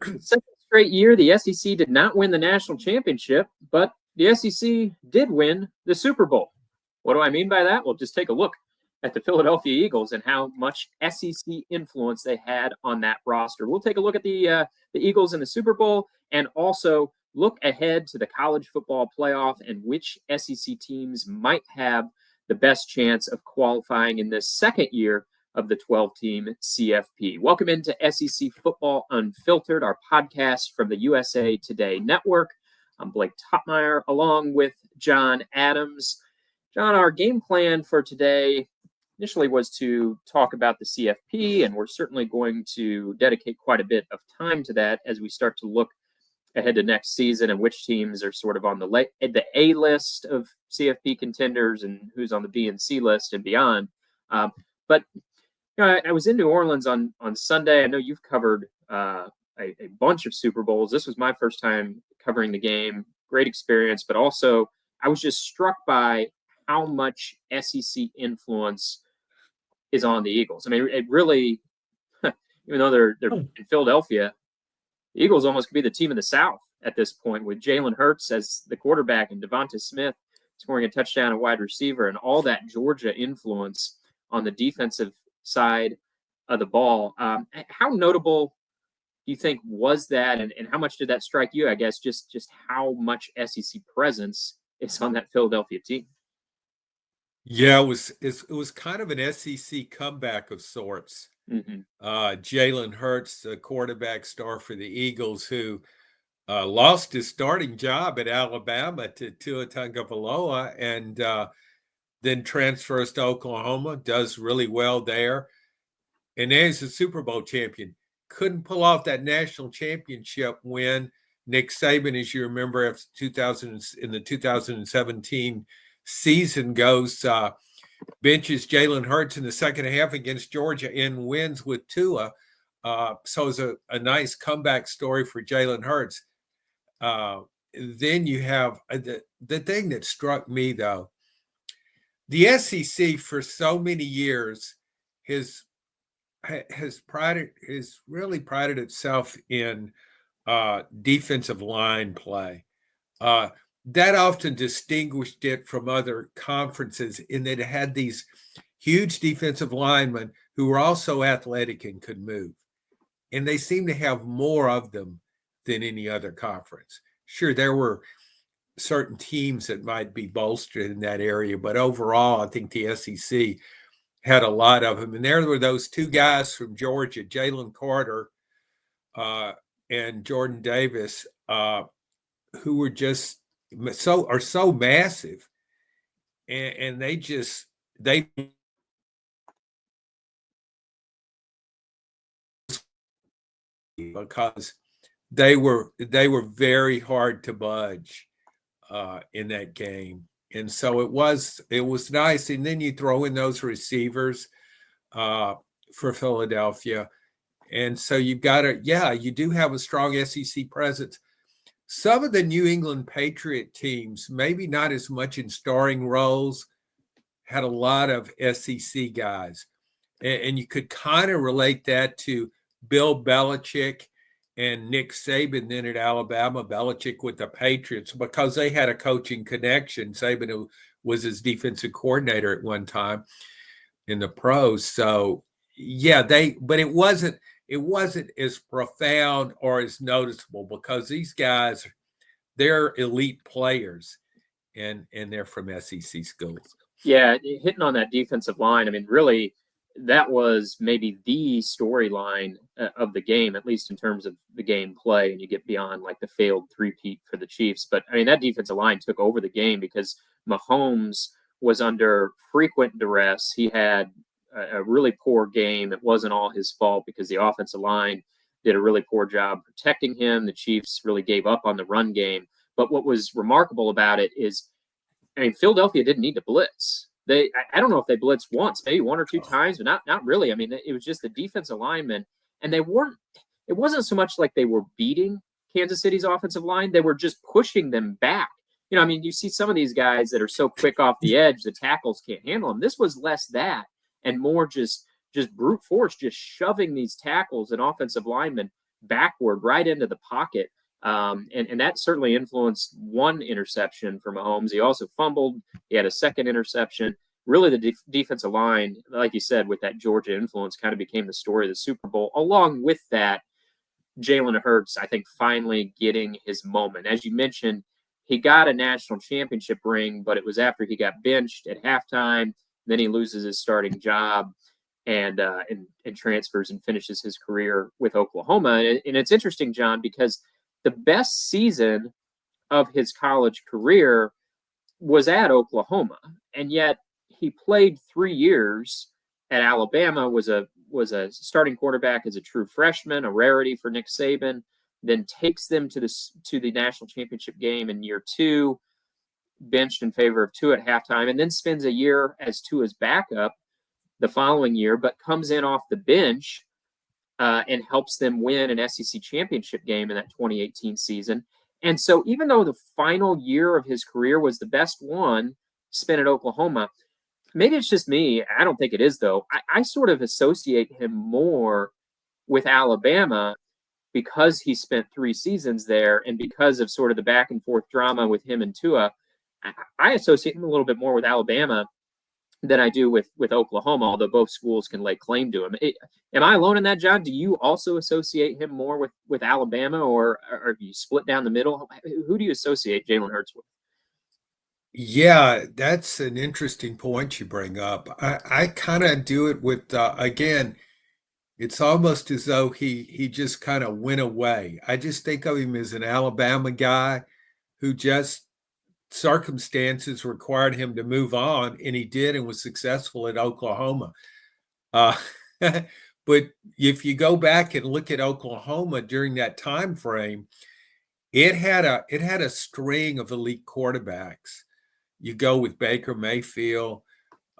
second straight year, the SEC did not win the national championship, but the SEC did win the Super Bowl. What do I mean by that? Well, just take a look at the Philadelphia Eagles and how much SEC influence they had on that roster. We'll take a look at the Eagles in the Super Bowl and also look ahead to the college football playoff and which SEC teams might have the best chance of qualifying in this second year of the 12-team CFP. Welcome into SEC Football Unfiltered, our podcast from the USA Today Network. I'm Blake Toppmeyer along with John Adams. John, our game plan for today initially was to talk about the CFP, and we're certainly going to dedicate quite a bit of time to that as we start to look ahead to next season and which teams are sort of on the A list of CFP contenders and who's on the B and C list and beyond. But I was in New Orleans on Sunday. I know you've covered a bunch of Super Bowls. This was my first time covering the game. Great experience, but also I was just struck by how much SEC influence is on the Eagles. I mean, it really, even though they're in Philadelphia, the Eagles almost could be the team of the South at this point with Jalen Hurts as the quarterback and Devonta Smith scoring a touchdown at wide receiver and all that Georgia influence on the defensive side of the ball. How notable do you think was that, and how much did that strike you, I guess, just how much SEC presence is on that Philadelphia team? Yeah, it was kind of an SEC comeback of sorts. Mm-hmm. Jalen Hurts, the quarterback star for the Eagles, who lost his starting job at Alabama to Tua Tagovailoa, and then transfers to Oklahoma, does really well there, and then he's a Super Bowl champion. Couldn't pull off that national championship when Nick Saban, as you remember, after in the 2017 season, goes benches Jalen Hurts in the second half against Georgia and wins with Tua. So it's a nice comeback story for Jalen Hurts. Then you have the thing that struck me, though. The SEC for so many years has really prided itself in defensive line play. That often distinguished it from other conferences in that it had these huge defensive linemen who were also athletic and could move. And they seem to have more of them than any other conference. Sure, there were certain teams that might be bolstered in that area, but overall, I think the SEC had a lot of them. And there were those two guys from Georgia, Jalen Carter and Jordan Davis, who were just so massive, and they because they were very hard to budge in that game. And so it was nice. And then you throw in those receivers for Philadelphia. And so you do have a strong SEC presence. Some of the New England Patriot teams, maybe not as much in starring roles, had a lot of SEC guys. And you could kind of relate that to Bill Belichick and Nick Saban then at Alabama, Belichick with the Patriots, because they had a coaching connection. Saban, who was his defensive coordinator at one time in the pros. So yeah, but it wasn't as profound or as noticeable because these guys, they're elite players and they're from SEC schools. Yeah, hitting on that defensive line, I mean, really, that was maybe the storyline of the game, at least in terms of the game play, and you get beyond like the failed three-peat for the Chiefs. But I mean, that defensive line took over the game because Mahomes was under frequent duress. He had a really poor game. It wasn't all his fault because the offensive line did a really poor job protecting him. The Chiefs really gave up on the run game. But what was remarkable about it is, I mean, Philadelphia didn't need to blitz. I don't know if they blitzed once, maybe one or two times, but not really. I mean, it was just the defensive linemen, and it wasn't so much like they were beating Kansas City's offensive line. They were just pushing them back. You know, I mean, you see some of these guys that are so quick off the edge, the tackles can't handle them. This was less that and more just brute force, just shoving these tackles and offensive linemen backward right into the pocket. And that certainly influenced one interception for Mahomes. He also fumbled. He had a second interception. Really, the defensive line, like you said, with that Georgia influence, kind of became the story of the Super Bowl. Along with that, Jalen Hurts, I think, finally getting his moment. As you mentioned, he got a national championship ring, but it was after he got benched at halftime. Then he loses his starting job and transfers and finishes his career with Oklahoma. And it's interesting, John, because the best season of his college career was at Oklahoma, and yet he played 3 years at Alabama. Was a starting quarterback as a true freshman, a rarity for Nick Saban. Then takes them to the national championship game in year 2, benched in favor of Tua at halftime, and then spends a year as Tua's backup the following year, but comes in off the bench and helps them win an SEC championship game in that 2018 season. And so even though the final year of his career was the best one spent at Oklahoma, maybe it's just me. I don't think it is, though. I sort of associate him more with Alabama because he spent 3 seasons there and because of sort of the back and forth drama with him and Tua. I associate him a little bit more with Alabama than I do with Oklahoma, although both schools can lay claim to him. Am I alone in that, John? Do you also associate him more with Alabama, or are you split down the middle? Who do you associate Jalen Hurts with? Yeah, that's an interesting point you bring up. I kind of do it with again, it's almost as though he just kind of went away. I just think of him as an Alabama guy who just circumstances required him to move on, and he did and was successful at Oklahoma. Uh, but if you go back and look at Oklahoma during that time frame, it had a string of elite quarterbacks. You go with Baker Mayfield,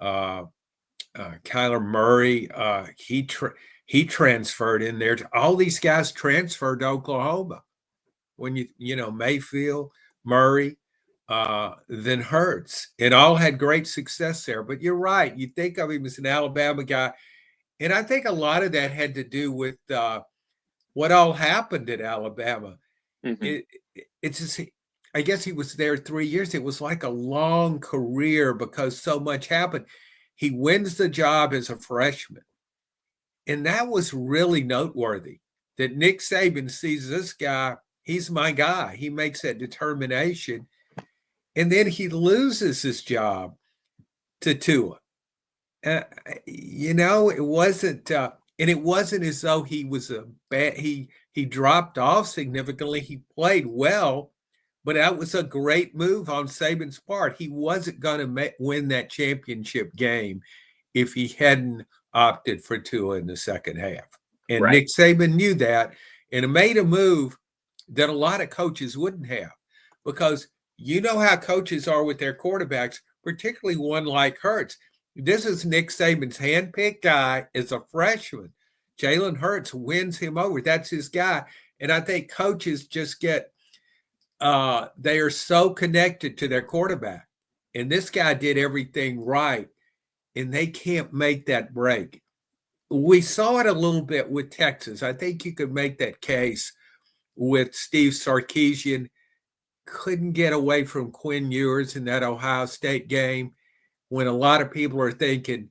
Kyler Murray. He transferred in there. All these guys transferred to Oklahoma. When Mayfield, Murray, then Hurts, and all had great success there. But you're right. You think of him as an Alabama guy, and I think a lot of that had to do with what all happened at Alabama. Mm-hmm. It's just, I guess he was there 3 years. It was like a long career because so much happened. He wins the job as a freshman. And that was really noteworthy that Nick Saban sees this guy, he's my guy. He makes that determination. And then he loses his job to Tua. It wasn't, and it wasn't as though he was a bad, he dropped off significantly. He played well, but that was a great move on Saban's part. He wasn't going to win that championship game if he hadn't opted for Tua in the second half. And Right. Nick Saban knew that and made a move that a lot of coaches wouldn't have, because you know how coaches are with their quarterbacks, particularly one like Hurts. This is Nick Saban's handpicked guy as a freshman. Jalen Hurts wins him over. That's his guy. And I think coaches just they are so connected to their quarterback. And this guy did everything right, and they can't make that break. We saw it a little bit with Texas. I think you could make that case with Steve Sarkisian. Couldn't get away from Quinn Ewers in that Ohio State game when a lot of people are thinking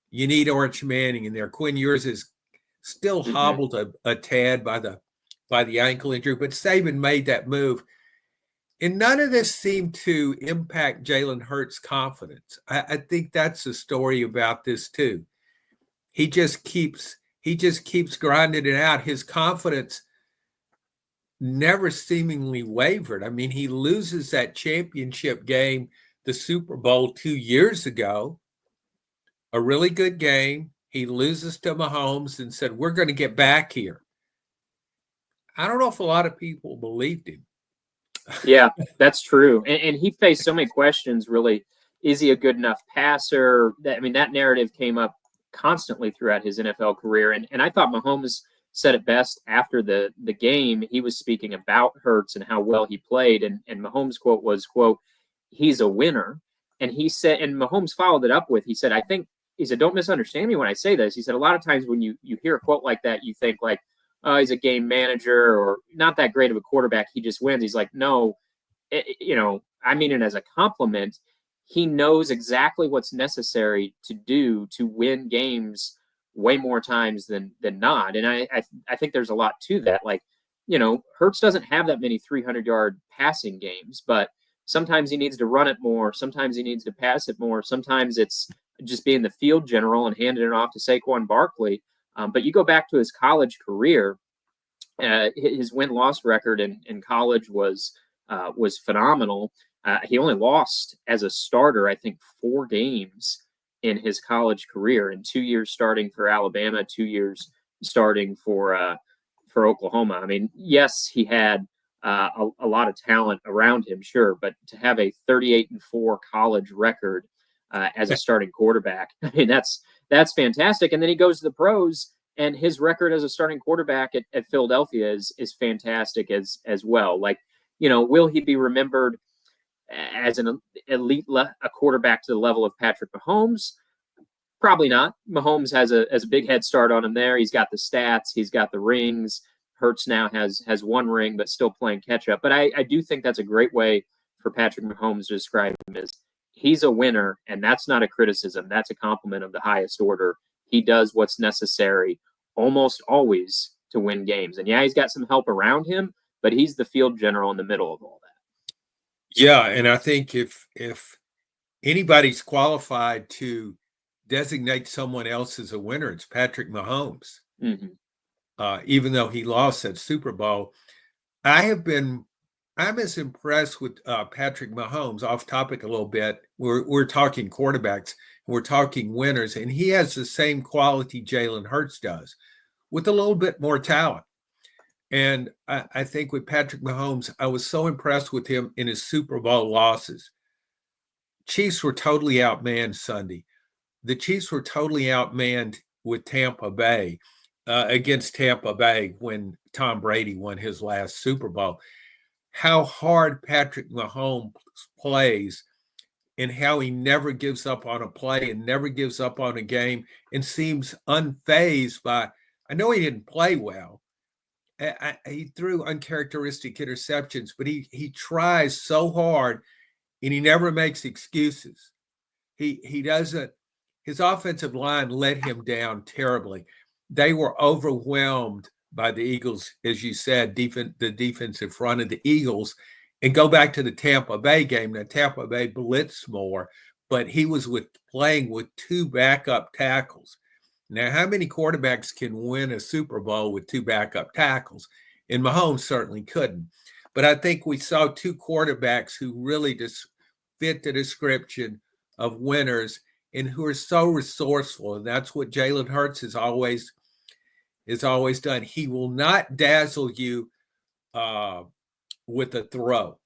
you need Arch Manning in there. Quinn Ewers is still hobbled a tad by the ankle injury, but Saban made that move. And none of this seemed to impact Jalen Hurts' confidence. I think that's the story about this too. He just keeps grinding it out. His confidence never seemingly wavered. I mean, he loses that championship game, the Super Bowl 2 years ago, a really good game. He loses to Mahomes and said, "We're going to get back here." I don't know if a lot of people believed him. Yeah, that's true. And he faced so many questions, really. Is he a good enough passer? That narrative came up constantly throughout his NFL career. And I thought Mahomes said it best after the game. He was speaking about Hurts and how well he played. And Mahomes' quote was, quote, "He's a winner." And he said, and Mahomes followed it up with, he said, "Don't misunderstand me when I say this." He said, a lot of times when you hear a quote like that, you think like, he's a game manager or not that great of a quarterback. He just wins. He's like, no, I mean it as a compliment. He knows exactly what's necessary to do to win games way more times than not. And I think there's a lot to that. Like, Hurts doesn't have that many 300-yard passing games, but sometimes he needs to run it more. Sometimes he needs to pass it more. Sometimes it's just being the field general and handing it off to Saquon Barkley. But you go back to his college career, his win-loss record in college was phenomenal. He only lost as a starter, I think, 4 games in his college career, in 2 years starting for Alabama, 2 years starting for Oklahoma. I mean, yes, he had a lot of talent around him, sure, but to have a 38-4 college record as a starting quarterback, I mean, that's fantastic. And then he goes to the pros, and his record as a starting quarterback at Philadelphia is fantastic as well. Like, will he be remembered as an elite a quarterback to the level of Patrick Mahomes? Probably not. Mahomes has a big head start on him there. He's got the stats. He's got the rings. Hurts now has 1 ring, but still playing catch up. But I do think that's a great way for Patrick Mahomes to describe him as he's a winner, and that's not a criticism. That's a compliment of the highest order. He does what's necessary almost always to win games. And yeah, he's got some help around him, but he's the field general in the middle of all that. Yeah, and I think if anybody's qualified to designate someone else as a winner, it's Patrick Mahomes. Mm-hmm. Even though he lost that Super Bowl, I'm as impressed with Patrick Mahomes. Off topic a little bit. We're talking quarterbacks, we're talking winners, and he has the same quality Jalen Hurts does, with a little bit more talent. And I think with Patrick Mahomes, I was so impressed with him in his Super Bowl losses. Chiefs were totally outmanned Sunday. The Chiefs were totally outmanned with Tampa Bay against Tampa Bay when Tom Brady won his last Super Bowl. How hard Patrick Mahomes plays and how he never gives up on a play and never gives up on a game and seems unfazed by, I know he didn't play well. He threw uncharacteristic interceptions, but he tries so hard and he never makes excuses. He doesn't. His offensive line let him down terribly. They were overwhelmed by the Eagles, as you said, the defensive front of the Eagles. And go back to the Tampa Bay game. Now, Tampa Bay blitzed more, but he was playing with 2 backup tackles. Now, how many quarterbacks can win a Super Bowl with 2 backup tackles? And Mahomes certainly couldn't. But I think we saw 2 quarterbacks who really just fit the description of winners and who are so resourceful. And that's what Jalen Hurts has always done. He will not dazzle you with a throw.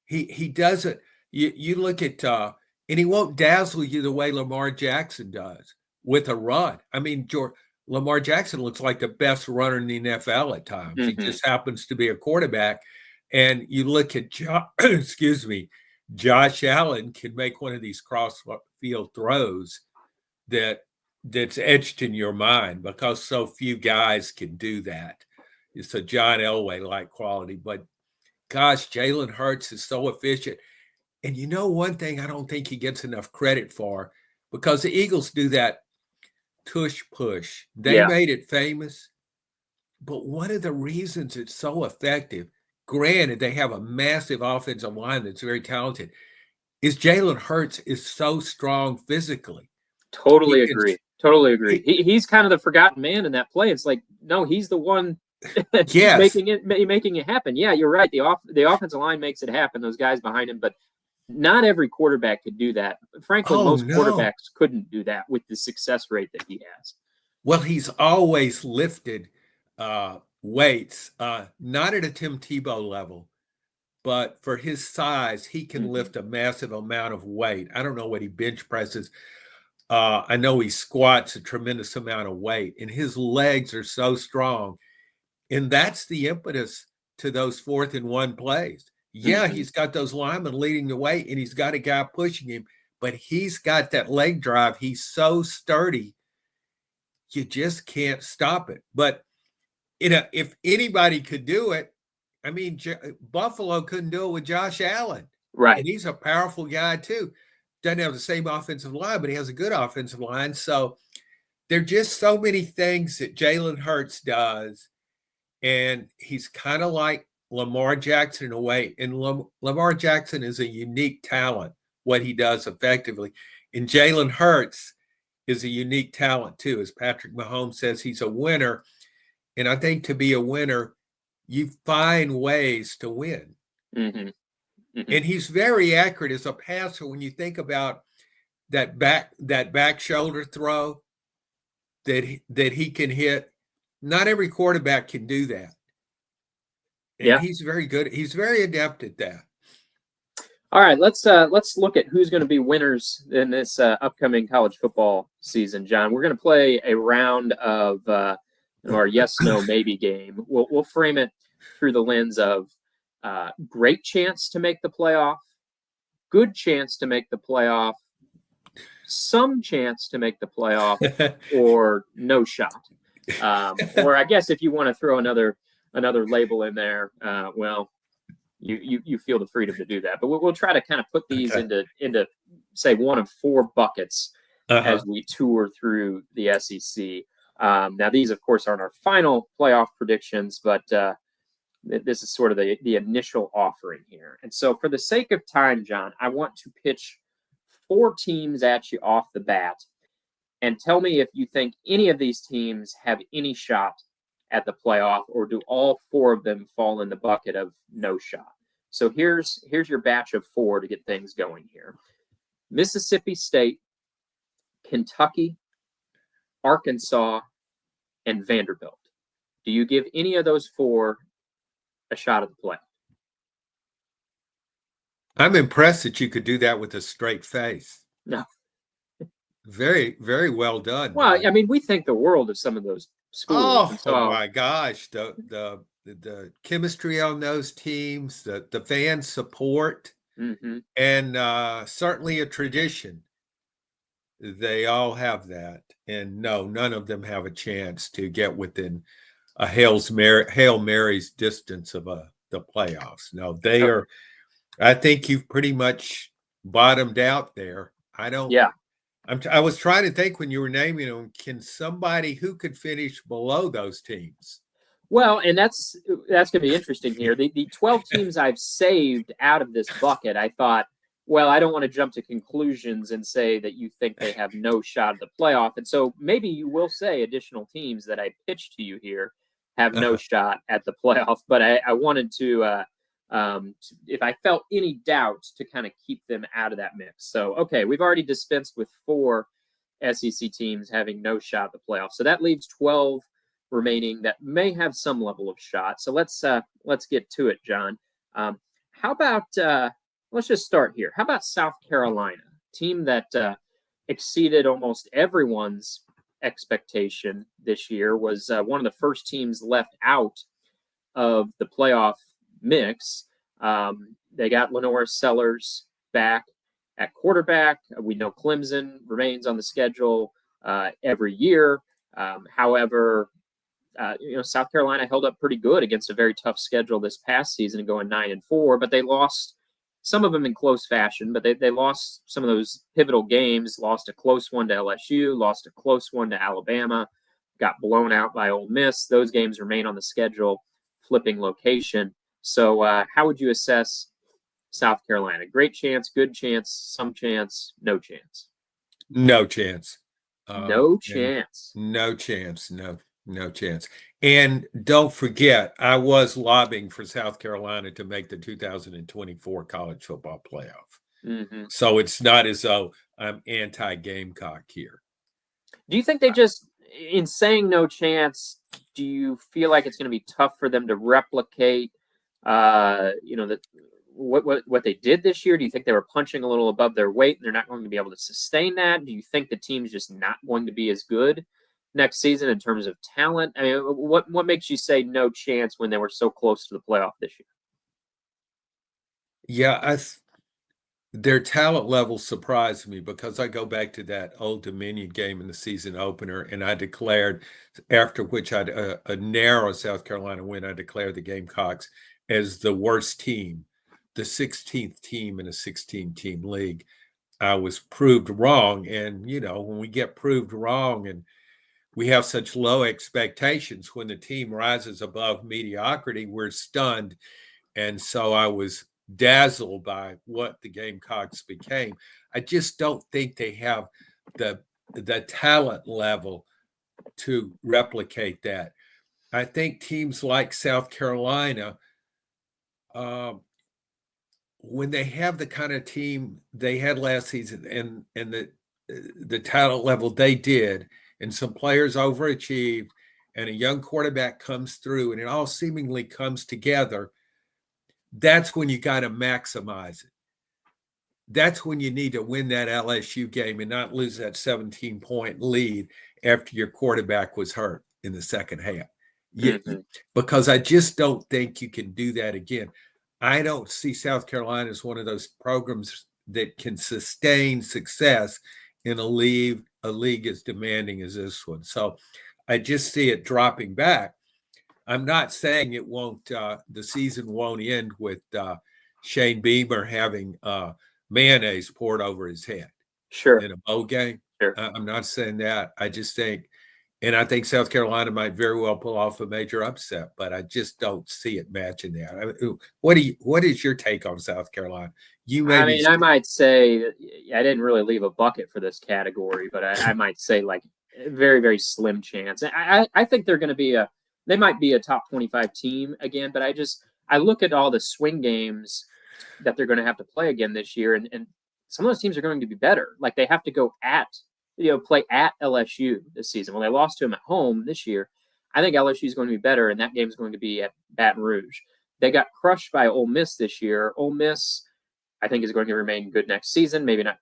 He doesn't. You look at and he won't dazzle you the way Lamar Jackson does with a run. I mean, Lamar Jackson looks like the best runner in the NFL at times. Mm-hmm. He just happens to be a quarterback. And you look at Josh Allen can make one of these cross-field throws that's etched in your mind because so few guys can do that. It's a John Elway-like quality. But, gosh, Jalen Hurts is so efficient. And one thing I don't think he gets enough credit for, because the Eagles do that tush push. They made it famous. But one of the reasons it's so effective, granted they have a massive offensive line that's very talented, is Jalen Hurts is so strong physically. Totally agree. He's kind of the forgotten man in that play. It's like, no, he's the one making it happen. Yeah, you're right. The offensive line makes it happen. Those guys behind him, but not every quarterback could do that. Frankly, most quarterbacks couldn't do that with the success rate that he has. Well, he's always lifted weights, not at a Tim Tebow level, but for his size, he can lift a massive amount of weight. I don't know what he bench presses. I know he squats a tremendous amount of weight, and his legs are so strong. And that's the impetus to those 4th and 1 plays. Yeah, he's got those linemen leading the way, and he's got a guy pushing him, but he's got that leg drive. He's so sturdy, you just can't stop it. But if anybody could do it, I mean, Buffalo couldn't do it with Josh Allen. Right. And he's a powerful guy too. Doesn't have the same offensive line, but he has a good offensive line. So there are just so many things that Jalen Hurts does. And he's kind of like Lamar Jackson in a way. And Lamar Jackson is a unique talent, what he does effectively. And Jalen Hurts is a unique talent too. As Patrick Mahomes says, he's a winner. And I think to be a winner, you find ways to win. Mm-hmm. Mm-hmm. And he's very accurate as a passer when you think about that back shoulder throw that he can hit. Not every quarterback can do that. And he's very good. He's very adept at that. All right, let's look at who's going to be winners in this upcoming college football season, John. We're going to play a round of our yes, no, maybe game. We'll frame it through the lens of great chance to make the playoff, good chance to make the playoff, some chance to make the playoff, or no shot. Or I guess if you want to throw another label in there, well, you feel the freedom to do that. But we'll try to kind of put these into say one of four buckets as we tour through the SEC. Now these, of course, aren't our final playoff predictions, but this is sort of the initial offering here. And so for the sake of time, John, I want to pitch four teams at you off the bat and tell me if you think any of these teams have any shot at the playoff, or do all four of them fall in the bucket of no shot? So here's your batch of four to get things going here. Mississippi State, Kentucky, Arkansas, and Vanderbilt. Do you give any of those four a shot at the playoff? I'm impressed that you could do that with a straight face. No. Very, very well done. Well, man. I mean, we think the world of some of those schools. Oh my gosh, the chemistry on those teams, the fan support, and certainly a tradition. They all have that, and no, none of them have a chance to get within a Hail Mary's distance of the playoffs. No, they are. I think you've pretty much bottomed out there. I don't. Yeah. I was trying to think when you were naming them, can somebody who could finish below those teams? Well, and that's going to be interesting here. The 12 teams I've saved out of this bucket, I thought, well, I don't want to jump to conclusions and say that you think they have no shot at the playoff. And so maybe you will say additional teams that I pitched to you here have no shot at the playoff. But I wanted to if I felt any doubt, to kind of keep them out of that mix. So, okay, we've already dispensed with four SEC teams having no shot at the playoffs. So that leaves 12 remaining that may have some level of shot. So let's get to it, John. How about let's just start here. How about South Carolina, team that exceeded almost everyone's expectation this year, was one of the first teams left out of the playoff mix. They got Lenore Sellers back at quarterback. We know Clemson remains on the schedule every year. However, South Carolina held up pretty good against a very tough schedule this past season, going 9-4, but they lost some of them in close fashion, but they lost some of those pivotal games, lost a close one to LSU, lost a close one to Alabama, got blown out by Ole Miss. Those games remain on the schedule, flipping location. So how would you assess South Carolina? Great chance, good chance, some chance, no chance? No chance. No chance. No chance. No chance. And don't forget, I was lobbying for South Carolina to make the 2024 college football playoff. So it's not as though I'm anti-Gamecock here. Do you think they just, in saying no chance, do you feel like it's going to be tough for them to replicate what they did this year? Do you think they were punching a little above their weight and they're not going to be able to sustain that? Do you think the team's just not going to be as good next season in terms of talent? I mean, what makes you say no chance when they were so close to the playoff this year? Yeah, their talent level surprised me because I go back to that Old Dominion game in the season opener, and I declared, after which I'd a narrow South Carolina win, I declared the Gamecocks as the worst team, the 16th team in a 16-team league. I was proved wrong. And, when we get proved wrong and we have such low expectations, when the team rises above mediocrity, we're stunned. And so I was dazzled by what the Gamecocks became. I just don't think they have the talent level to replicate that. I think teams like South Carolina, um, when they have the kind of team they had last season and the talent level they did, and some players overachieved, and a young quarterback comes through, and it all seemingly comes together, that's when you got to maximize it. That's when you need to win that LSU game and not lose that 17-point lead after your quarterback was hurt in the second half. Mm-hmm. Because I just don't think you can do that again. I don't see South Carolina as one of those programs that can sustain success in a league as demanding as this one. So I just see it dropping back. I'm not saying it won't. The season won't end with Shane Beamer having mayonnaise poured over his head Sure. in a bowl game. Sure. I'm not saying that. I just think, and I think South Carolina might very well pull off a major upset, but I just don't see it matching that. What is your take on South Carolina? You may I be. mean, I might say I didn't really leave a bucket for this category, but I might say like very, very slim chance. I think they're going to be they might be a top 25 team again, but I look at all the swing games that they're going to have to play again this year, and some of those teams are going to be better. Like they have to go play at LSU this season. Well, they lost to them at home this year. I think LSU is going to be better, and that game is going to be at Baton Rouge. They got crushed by Ole Miss this year. Ole Miss, I think, is going to remain good next season. Maybe not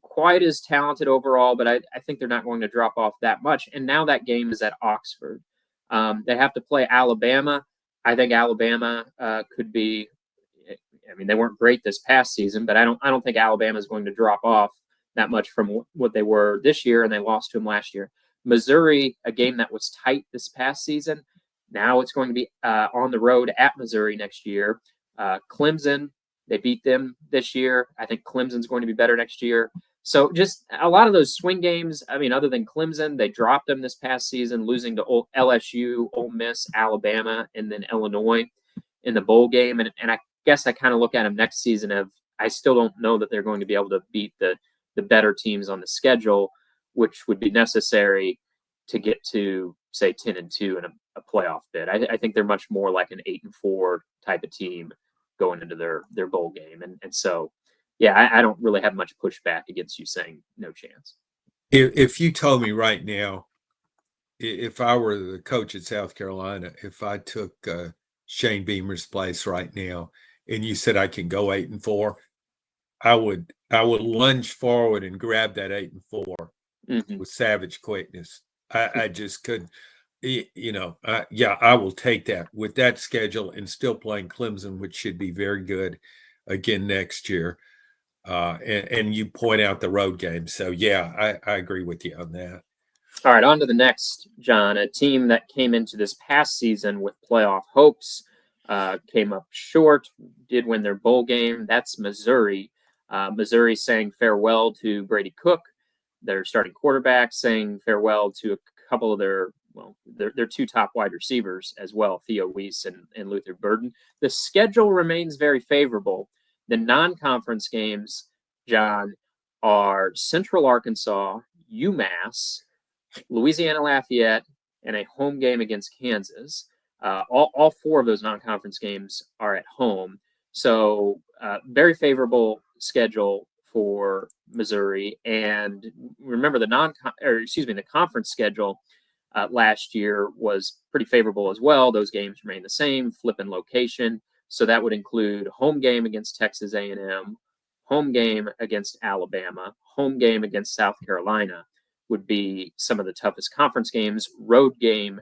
quite as talented overall, but I think they're not going to drop off that much. And now that game is at Oxford. They have to play Alabama. I think Alabama could be. I mean, they weren't great this past season, but I don't think Alabama is going to drop off that much from what they were this year, and they lost to them last year. Missouri, a game that was tight this past season, now it's going to be on the road at Missouri next year. Clemson, they beat them this year. I think Clemson's going to be better next year. So just a lot of those swing games, I mean, other than Clemson, they dropped them this past season, losing to LSU, Ole Miss, Alabama, and then Illinois in the bowl game. And I guess I kind of look at them next season of I still don't know that they're going to be able to beat the better teams on the schedule, which would be necessary to get to, say, 10-2 in a playoff bid. I think they're much more like an 8-4 type of team going into their bowl game. And so, yeah, I don't really have much pushback against you saying no chance. If you told me right now, if I were the coach at South Carolina, if I took Shane Beamer's place right now, and you said I can go 8-4, I would lunge forward and grab that 8-4 with savage quickness. I just couldn't. I will take that with that schedule and still playing Clemson, which should be very good again next year. And you point out the road game. So, yeah, I agree with you on that. All right, on to the next, John. A team that came into this past season with playoff hopes, came up short, did win their bowl game. That's Missouri. Missouri saying farewell to Brady Cook, their starting quarterback, saying farewell to a couple of their two top wide receivers as well, Theo Weiss and Luther Burden. The schedule remains very favorable. The non-conference games, John, are Central Arkansas, UMass, Louisiana Lafayette, and a home game against Kansas. All four of those non-conference games are at home. So very favorable schedule for Missouri. And remember the conference schedule last year was pretty favorable as well. Those games remain the same, flip in location. So that would include home game against Texas A&M, home game against Alabama, home game against South Carolina would be some of the toughest conference games, road game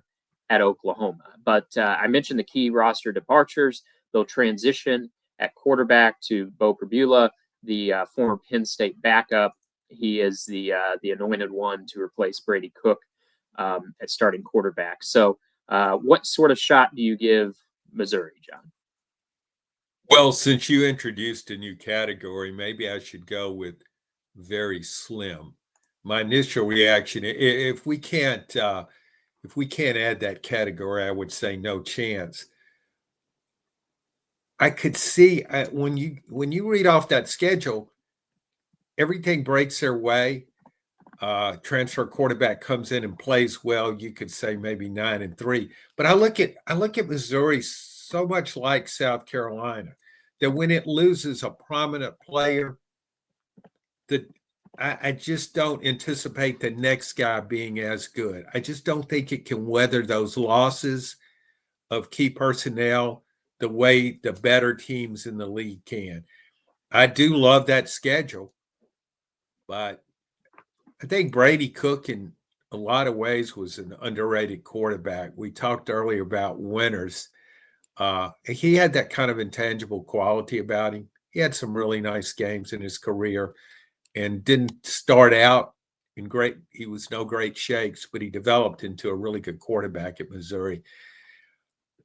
at Oklahoma. But I mentioned the key roster departures. They'll transition at quarterback to Bo Perbula. the former Penn State backup. He is the anointed one to replace Brady Cook at starting quarterback. So, what sort of shot do you give Missouri, John? Well, since you introduced a new category, maybe I should go with very slim. My initial reaction, if we can't add that category, I would say no chance. I could see when you read off that schedule, everything breaks their way. Transfer quarterback comes in and plays well. You could say maybe 9-3, but I look at Missouri so much like South Carolina that when it loses a prominent player, that I just don't anticipate the next guy being as good. I just don't think it can weather those losses of key personnel the way the better teams in the league can. I do love that schedule, but I think Brady Cook in a lot of ways was an underrated quarterback. We talked earlier about winners. He had that kind of intangible quality about him. He had some really nice games in his career and didn't start out in great. He was no great shakes, but he developed into a really good quarterback at Missouri.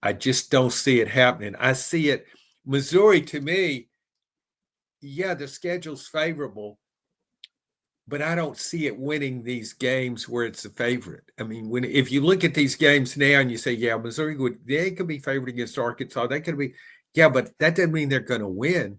I just don't see it happening. I see it. Missouri, to me, yeah, the schedule's favorable, but I don't see it winning these games where it's a favorite. I mean, if you look at these games now and you say, yeah, Missouri they could be favored against Arkansas. They could be, yeah, but that doesn't mean they're going to win.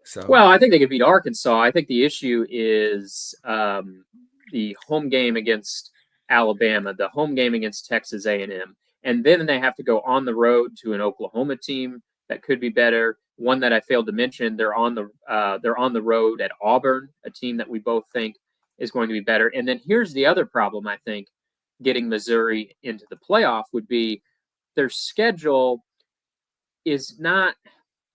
So, well, I think they could beat Arkansas. I think the issue is the home game against Alabama, the home game against Texas A&M, and then they have to go on the road to an Oklahoma team that could be better. One that I failed to mention, they're on the road at Auburn, a team that we both think is going to be better. And then here's the other problem, I think, getting Missouri into the playoff would be their schedule is not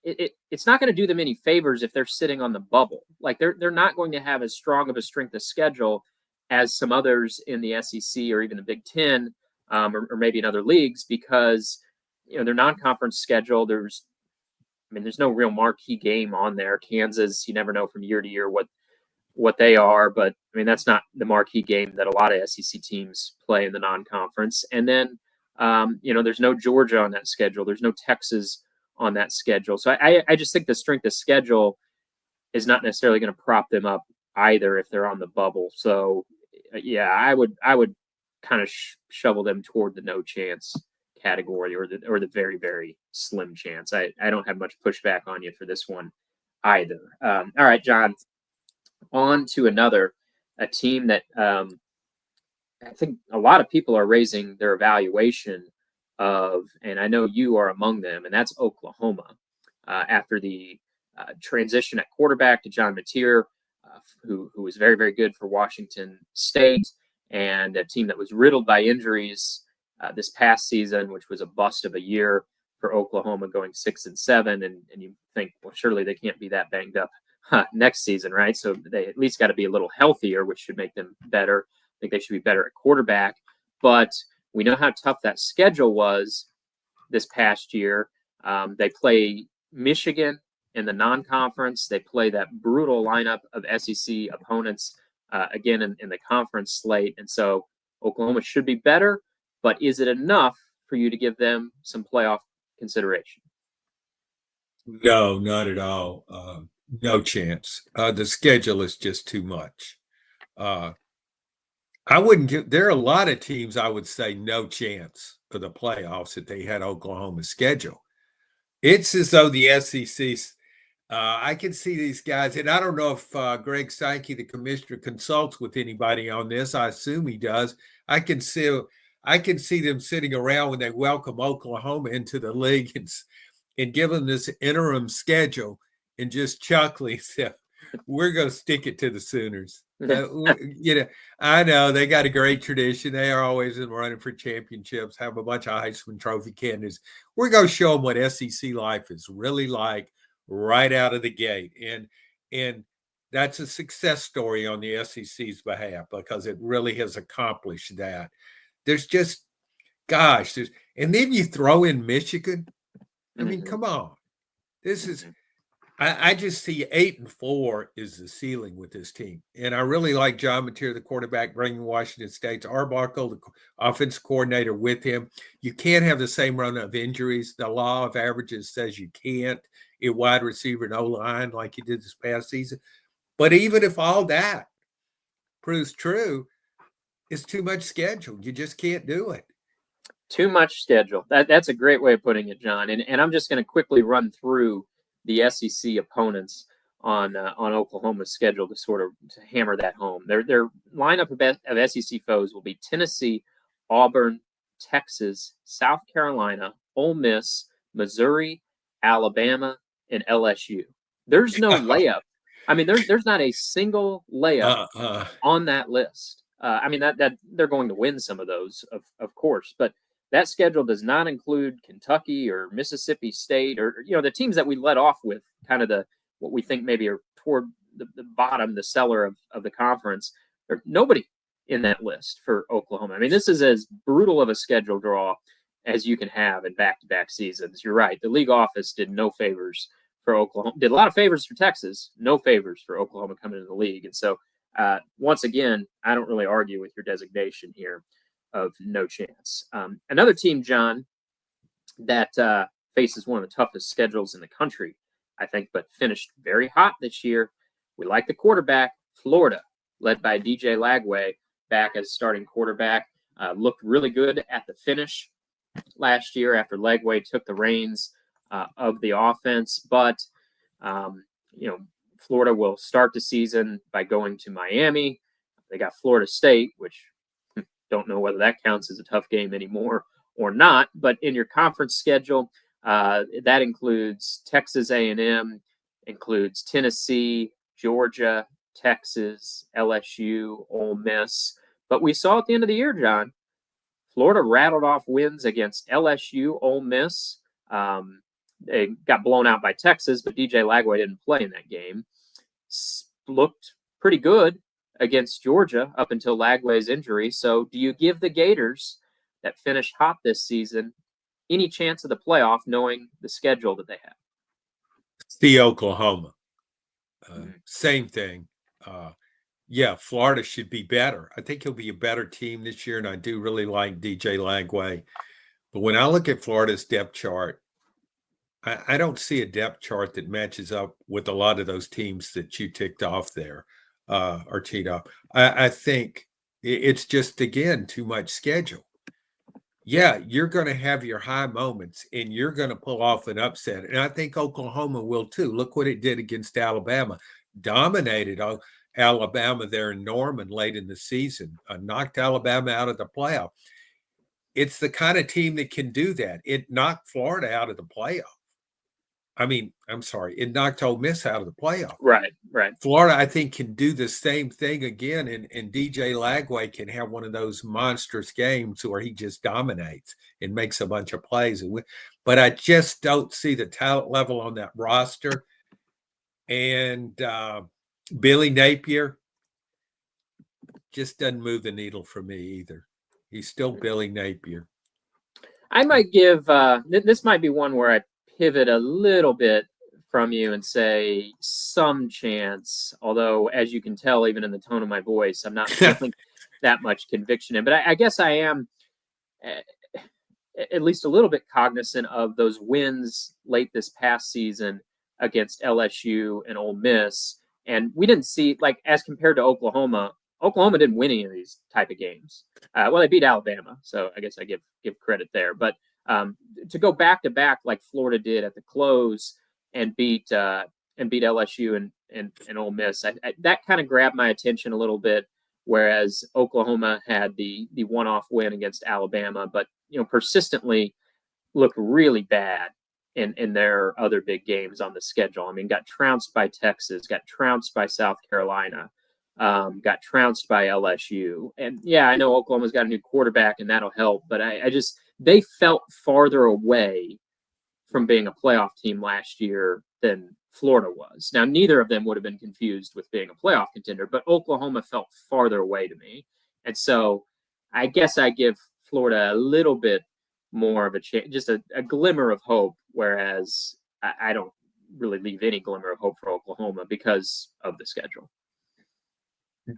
it's not going to do them any favors if they're sitting on the bubble. Like they're not going to have as strong of a strength of schedule as some others in the SEC or even the Big Ten, or maybe in other leagues, because their non-conference schedule. There's no real marquee game on there. Kansas, you never know from year to year what they are, but that's not the marquee game that a lot of SEC teams play in the non-conference. And then there's no Georgia on that schedule. There's no Texas on that schedule. So I just think the strength of schedule is not necessarily going to prop them up either if they're on the bubble. So yeah, I would kind of shovel them toward the no chance category or the very, very slim chance. I don't have much pushback on you for this one either. All right, John, on to a team that I think a lot of people are raising their evaluation of, and I know you are among them, and that's Oklahoma. After the transition at quarterback to John Mateer, who was very, very good for Washington State, and a team that was riddled by injuries this past season, which was a bust of a year for Oklahoma, going 6-7, and you think, well, surely they can't be that banged up next season, right? So they at least got to be a little healthier, which should make them better. I think they should be better at quarterback, but we know how tough that schedule was this past year. They play Michigan in the non-conference. They play that brutal lineup of SEC opponents again in the conference slate. And so Oklahoma should be better, but is it enough for you to give them some playoff consideration? no, not at all. No chance. The schedule is just too much. I wouldn't give. There are a lot of teams I would say no chance for the playoffs if they had Oklahoma's schedule. It's as though the SEC's. I can see these guys, and I don't know if Greg Sankey, the commissioner, consults with anybody on this. I assume he does. I can see them sitting around when they welcome Oklahoma into the league and give them this interim schedule and just chuckling. So we're going to stick it to the Sooners. I know they got a great tradition. They are always in running for championships, have a bunch of Heisman Trophy candidates. We're going to show them what SEC life is really like right out of the gate. And that's a success story on the SEC's behalf because it really has accomplished that. There's just, and then you throw in Michigan. I mean, come on. This is, Mm-hmm. I just see 8-4 is the ceiling with this team. And I really like John Mateer, the quarterback, bringing Washington State's Arbuckle, the offense coordinator, with him. You can't have the same run of injuries. The law of averages says you can't at wide receiver and O-line like you did this past season. But even if all that proves true, it's too much schedule. You just can't do it. Too much schedule. That's a great way of putting it, John. And I'm just going to quickly run through the SEC opponents on Oklahoma's schedule to hammer that home. Their lineup of SEC foes will be Tennessee, Auburn, Texas, South Carolina, Ole Miss, Missouri, Alabama, and LSU. There's no layup. I mean, there's not a single layup on that list. I mean that they're going to win some of those, of course, but that schedule does not include Kentucky or Mississippi State or the teams that we let off with kind of what we think maybe are toward the bottom, the cellar of the conference. There's nobody in that list for Oklahoma. I mean, this is as brutal of a schedule draw as you can have in back-to-back seasons. You're right. The league office did no favors for Oklahoma. Did a lot of favors for Texas, no favors for Oklahoma coming into the league. And so, once again, I don't really argue with your designation here of no chance. Another team, John, that faces one of the toughest schedules in the country, I think, but finished very hot this year. We like the quarterback, Florida, led by DJ Lagway, back as starting quarterback. Looked really good at the finish last year after Lagway took the reins of the offense. But, Florida will start the season by going to Miami. They got Florida State, which don't know whether that counts as a tough game anymore or not. But in your conference schedule, that includes Texas A&M, includes Tennessee, Georgia, Texas, LSU, Ole Miss. But we saw at the end of the year, John, Florida rattled off wins against LSU, Ole Miss. They got blown out by Texas, but DJ Lagway didn't play in that game. Looked pretty good against Georgia up until Lagway's injury. So do you give the Gators that finished hot this season any chance of the playoff knowing the schedule that they have? See Oklahoma. Same thing. Yeah, Florida should be better. I think he'll be a better team this year, and I do really like DJ Lagway. But when I look at Florida's depth chart, I don't see a depth chart that matches up with a lot of those teams that you ticked off there or teed up. I think it's just, again, too much schedule. Yeah, you're going to have your high moments, and you're going to pull off an upset. And I think Oklahoma will too. Look what it did against Alabama. Dominated Alabama there in Norman late in the season. Knocked Alabama out of the playoff. It's the kind of team that can do that. It knocked Florida out of the playoff. It knocked Ole Miss out of the playoff. Right. Florida, I think, can do the same thing again, and DJ Lagway can have one of those monstrous games where he just dominates and makes a bunch of plays. But I just don't see the talent level on that roster. And Billy Napier just doesn't move the needle for me either. He's still Billy Napier. I might give this might be one where I pivot a little bit from you and say some chance, although as you can tell, even in the tone of my voice, I'm not feeling that much conviction in. But I guess I am at least a little bit cognizant of those wins late this past season against LSU and Ole Miss. And we didn't see, like, as compared to Oklahoma didn't win any of these type of games. Well, they beat Alabama, so I guess I give credit there. But to go back to back like Florida did at the close and beat LSU and Ole Miss, that kind of grabbed my attention a little bit. Whereas Oklahoma had the one-off win against Alabama, but persistently looked really bad in their other big games on the schedule. I mean, got trounced by Texas, got trounced by South Carolina, got trounced by LSU. And yeah, I know Oklahoma's got a new quarterback and that'll help, but they felt farther away from being a playoff team last year than Florida was. Now, neither of them would have been confused with being a playoff contender, but Oklahoma felt farther away to me. And so I guess I give Florida a little bit more of a chance, just a glimmer of hope, whereas I don't really leave any glimmer of hope for Oklahoma because of the schedule.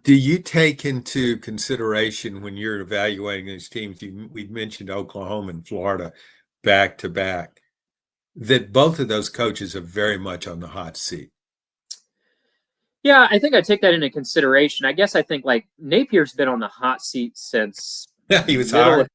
Do you take into consideration when you're evaluating these teams, we've mentioned Oklahoma and Florida back to back, that both of those coaches are very much on the hot seat? Yeah, I think I take that into consideration. I guess I think like Napier's been on the hot seat since He was middle hired.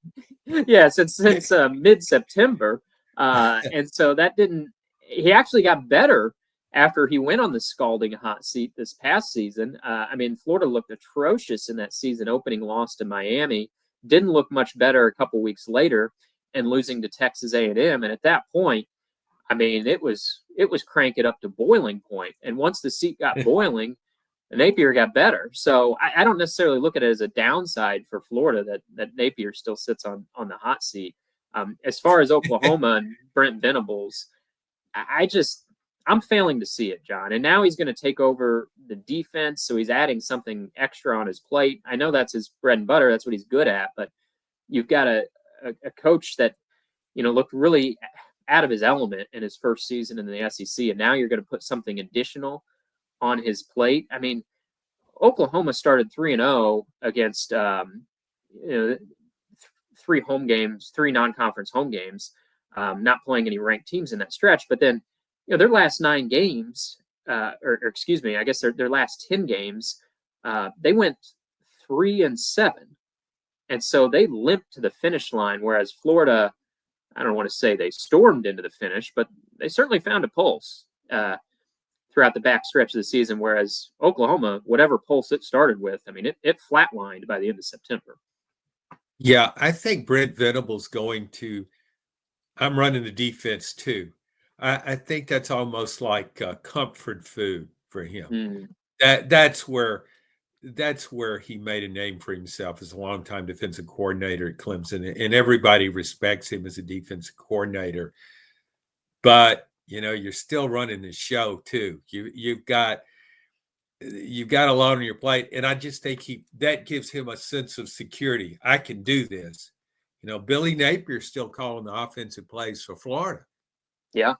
of, yeah, since mid-September. And so that didn't he actually got better after he went on the scalding hot seat this past season. I mean, Florida looked atrocious in that season opening loss to Miami. Didn't look much better a couple weeks later and losing to Texas A&M. And at that point, I mean, it was crank it up to boiling point. And once the seat got boiling, Napier got better. So I don't necessarily look at it as a downside for Florida that Napier still sits on the hot seat. As far as Oklahoma and Brent Venables, I'm failing to see it, John. And now he's going to take over the defense, so he's adding something extra on his plate. I know that's his bread and butter. That's what he's good at. But you've got a coach that looked really out of his element in his first season in the SEC, and now you're going to put something additional on his plate. I mean, Oklahoma started 3-0 against three home games, three non-conference home games, not playing any ranked teams in that stretch. But then, their last 9 games, or excuse me, I guess their last 10 games, they went 3-7, and so they limped to the finish line. Whereas Florida, I don't want to say they stormed into the finish, but they certainly found a pulse throughout the back stretch of the season, whereas Oklahoma, whatever pulse it started with, I mean, it flatlined by the end of September. Yeah, I think Brent Venables I'm running the defense too. I think that's almost like comfort food for him. That's where he made a name for himself as a longtime defensive coordinator at Clemson, and everybody respects him as a defensive coordinator. But you're still running the show too. You've got a lot on your plate, and I just think that gives him a sense of security. I can do this. Billy Napier's still calling the offensive plays for Florida. Yeah,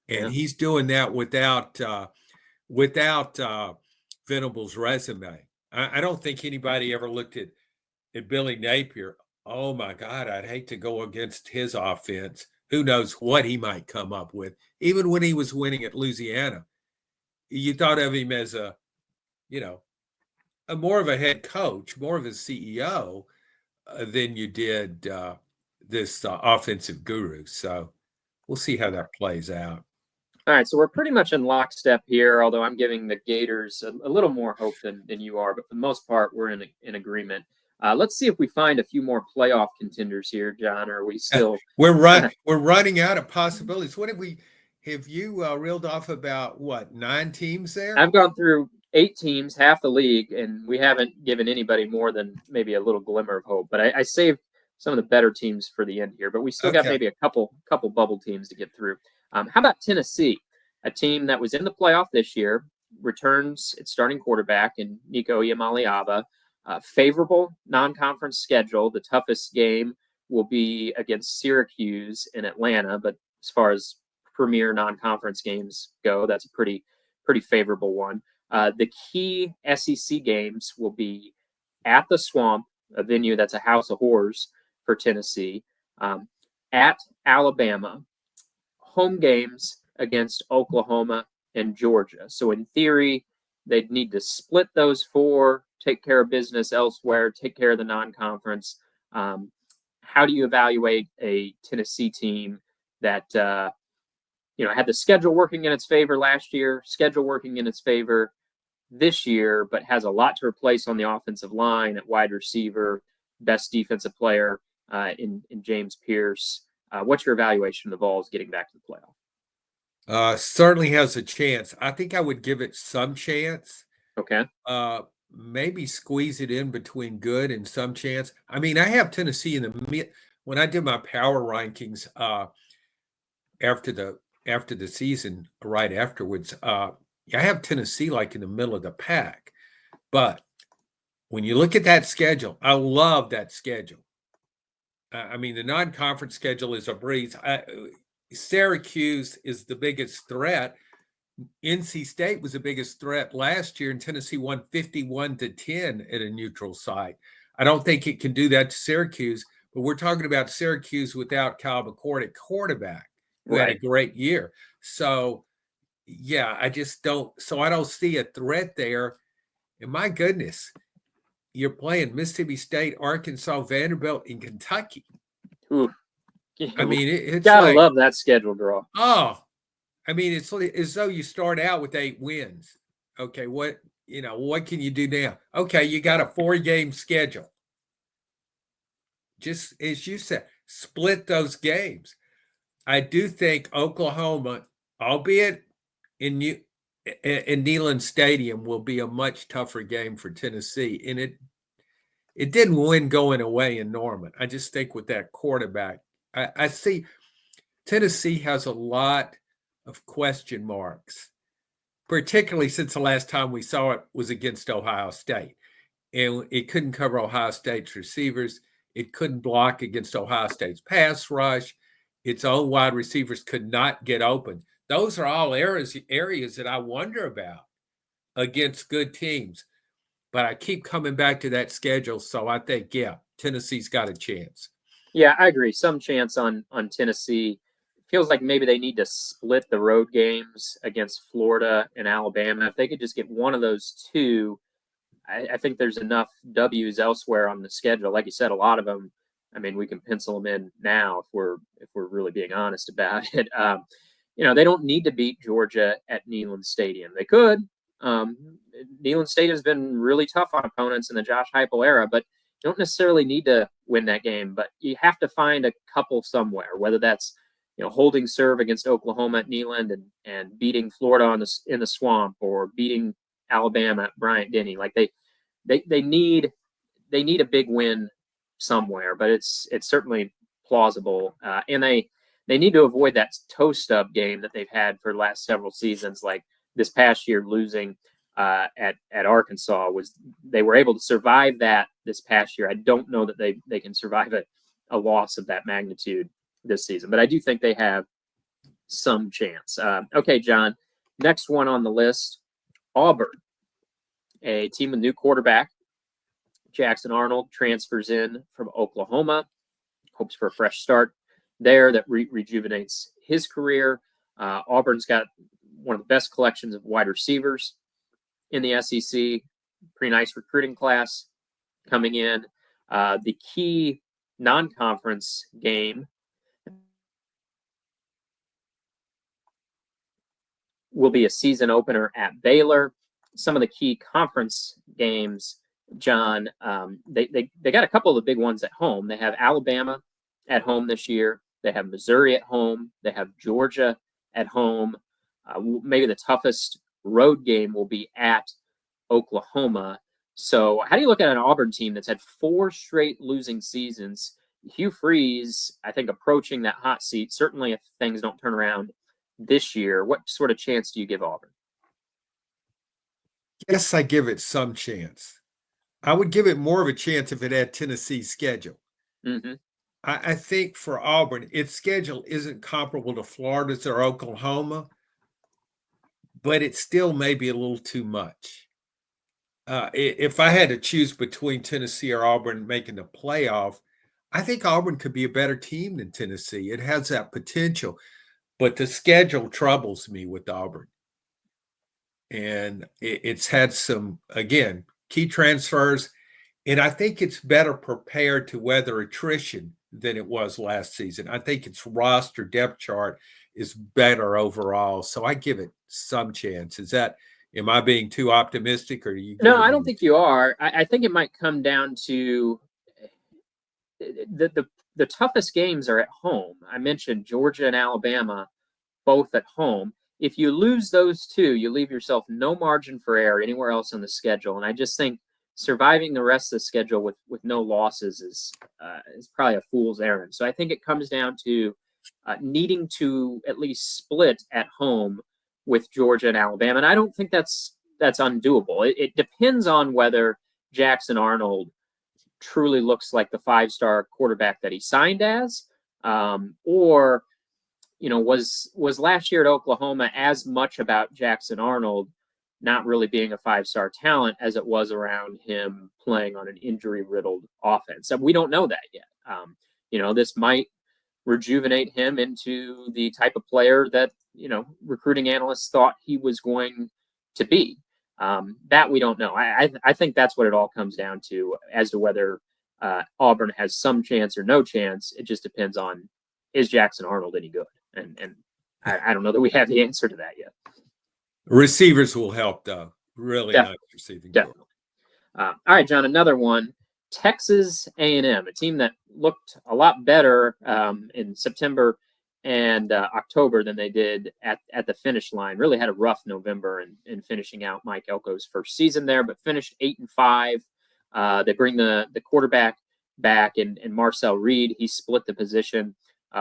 and he's doing that without Venables' resume. I don't think anybody ever looked at Billy Napier. Oh my God, I'd hate to go against his offense. Who knows what he might come up with? Even when he was winning at Louisiana, you thought of him as a more of a head coach, more of a CEO than you did this offensive guru. So we'll see how that plays out. All right, so we're pretty much in lockstep here, although I'm giving the Gators a little more hope than you are, but for the most part, we're in agreement. Let's see if we find a few more playoff contenders here, John. Or are we still? We're running out of possibilities. What have you reeled off about 9 teams there? I've gone through 8 teams, half the league, and we haven't given anybody more than maybe a little glimmer of hope. But I saved some of the better teams for the end here, but we still got maybe a couple bubble teams to get through. How about Tennessee, a team that was in the playoff this year, returns its starting quarterback in Nico Iamaleava. Favorable non-conference schedule. The toughest game will be against Syracuse in Atlanta, but as far as premier non-conference games go, that's a pretty favorable one. The key SEC games will be at the Swamp, a venue that's a house of horrors for Tennessee, at Alabama, home games against Oklahoma and Georgia. So in theory, they'd need to split those 4, take care of business elsewhere, take care of the non-conference. How do you evaluate a Tennessee team that had the schedule working in its favor last year, schedule working in its favor this year, but has a lot to replace on the offensive line at wide receiver, best defensive player in James Pierce? What's your evaluation of the Vols getting back to the playoff? Certainly has a chance. I think I would give it some chance. Okay. Maybe squeeze it in between good and some chance. I mean, I have Tennessee in the mid. When I did my power rankings after the season, right afterwards, I have Tennessee like in the middle of the pack. But when you look at that schedule, I love that schedule. I mean, the non-conference schedule is a breeze. Syracuse is the biggest threat. NC State was the biggest threat last year, and Tennessee won 51-10 at a neutral site. I don't think it can do that to Syracuse, but we're talking about Syracuse without Kyle McCord at quarterback, who had a great year. So, yeah, I just don't. So I don't see a threat there. And my goodness, you're playing Mississippi State, Arkansas, Vanderbilt, and Kentucky. Ooh. I mean, it's gotta like, love that schedule draw. oh, I mean, it's as though you start out with 8 wins. Okay, what can you do now? Okay, you got a 4-game schedule. Just as you said, split those games. I do think Oklahoma, albeit in Neyland Stadium, will be a much tougher game for Tennessee. And it didn't win going away in Norman. I just think with that quarterback, I see Tennessee has a lot of question marks, particularly since the last time we saw it was against Ohio State. And it couldn't cover Ohio State's receivers. It couldn't block against Ohio State's pass rush. Its own wide receivers could not get open. Those are all areas that I wonder about against good teams. But I keep coming back to that schedule. So I think, yeah, Tennessee's got a chance. Yeah, I agree. Some chance on Tennessee. Feels like maybe they need to split the road games against Florida and Alabama. If they could just get one of those two, I think there's enough W's elsewhere on the schedule. Like you said, a lot of them. I mean, we can pencil them in now if we're really being honest about it. They don't need to beat Georgia at Neyland Stadium. They could. Neyland Stadium has been really tough on opponents in the Josh Heupel era, but you don't necessarily need to win that game. But you have to find a couple somewhere, whether that's holding serve against Oklahoma at Neyland and beating Florida in the swamp, or beating Alabama at Bryant-Denny. Like they need a big win somewhere, but it's certainly plausible. And they need to avoid that toe stub game that they've had for the last several seasons. Like this past year, losing at Arkansas, they were able to survive that this past year. I don't know that they can survive a loss of that magnitude this season, but I do think they have some chance. Okay, John, next one on the list, Auburn, a team with new quarterback. Jackson Arnold transfers in from Oklahoma, hopes for a fresh start there that rejuvenates his career. Auburn's got one of the best collections of wide receivers in the SEC. Pretty nice recruiting class coming in. The key non-conference game will be a season opener at Baylor. Some of the key conference games, John, they got a couple of the big ones at home. They have Alabama at home this year. They have Missouri at home. They have Georgia at home. Maybe the toughest road game will be at Oklahoma. So how do you look at an Auburn team that's had 4 straight losing seasons? Hugh Freeze, I think, approaching that hot seat, certainly if things don't turn around this year. What sort of chance do you give Auburn? Yes, I give it some chance. I would give it more of a chance if it had Tennessee's schedule. Mm-hmm. I think for Auburn, its schedule isn't comparable to Florida's or Oklahoma, but it still may be a little too much. If I had to choose between Tennessee or Auburn making the playoff, I think Auburn could be a better team than Tennessee. It has that potential, but the schedule troubles me with Auburn. And it's had some, again, key transfers, and I think it's better prepared to weather attrition than it was last season. I think its roster depth chart is better overall. So I give it some chance. Am I being too optimistic, or are you? No, I don't think you are. I think it might come down to the toughest games are at home. I mentioned Georgia and Alabama, both at home. If you lose those two, you leave yourself no margin for error anywhere else on the schedule. And I just think surviving the rest of the schedule with no losses is probably a fool's errand. So I think it comes down to needing to at least split at home with Georgia and Alabama. And I don't think that's undoable. It depends on whether Jackson Arnold truly looks like the 5-star quarterback that he signed as, or was last year at Oklahoma as much about Jackson Arnold not really being a 5-star talent as it was around him playing on an injury-riddled offense. So we don't know that yet. This might rejuvenate him into the type of player that, recruiting analysts thought he was going to be. That we don't know. I think that's what it all comes down to as to whether Auburn has some chance or no chance. It just depends on, is Jackson Arnold any good? And I don't know that we have the answer to that yet. Receivers will help, though. Really nice receiving. Definitely. All right, John, another one. Texas A&M, a team that looked a lot better in September and October than they did at the finish line. Really had a rough November in finishing out Mike Elko's first season there, but finished 8-5. They bring the quarterback back in Marcel Reed. He split the position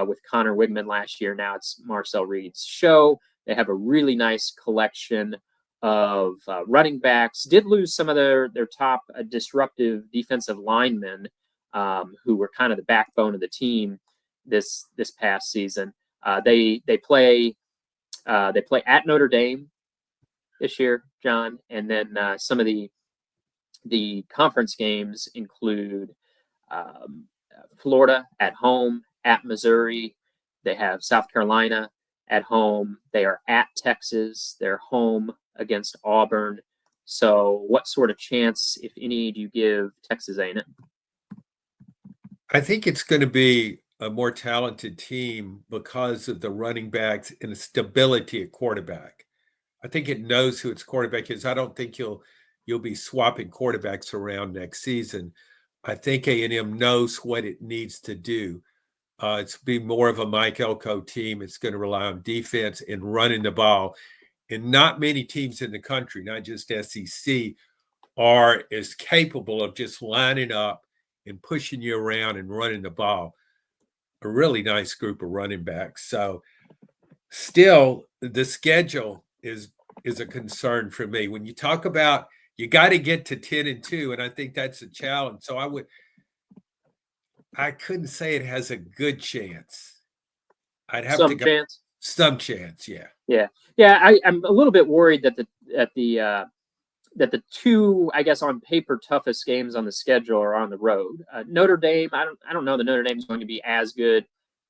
with Connor Wigman last year. Now it's Marcel Reed's show. They have a really nice collection of running backs. Did lose some of their top disruptive defensive linemen who were kind of the backbone of the team this past season. They play at Notre Dame this year, John, and then some of the conference games include Florida at home, at Missouri. They have South Carolina at home. They are at Texas. They're home against Auburn. So what sort of chance, if any, do you give Texas A&M? I think it's going to be a more talented team because of the running backs and the stability at quarterback. I think it knows who its quarterback is. I don't think you'll be swapping quarterbacks around next season. I think A&M knows what it needs to do. It's be more of a Mike Elko team. It's going to rely on defense and running the ball. And not many teams in the country, not just SEC, are as capable of just lining up and pushing you around and running the ball. A really nice group of running backs. So still, the schedule is a concern for me. When you talk about you got to get to 10-2, and I think that's a challenge. So I couldn't say it has a good chance. I'd have to go chance. Some chance, yeah. Yeah. I'm a little bit worried that the two, I guess, on paper toughest games on the schedule are on the road. Notre Dame, I don't know that Notre Dame is going to be as good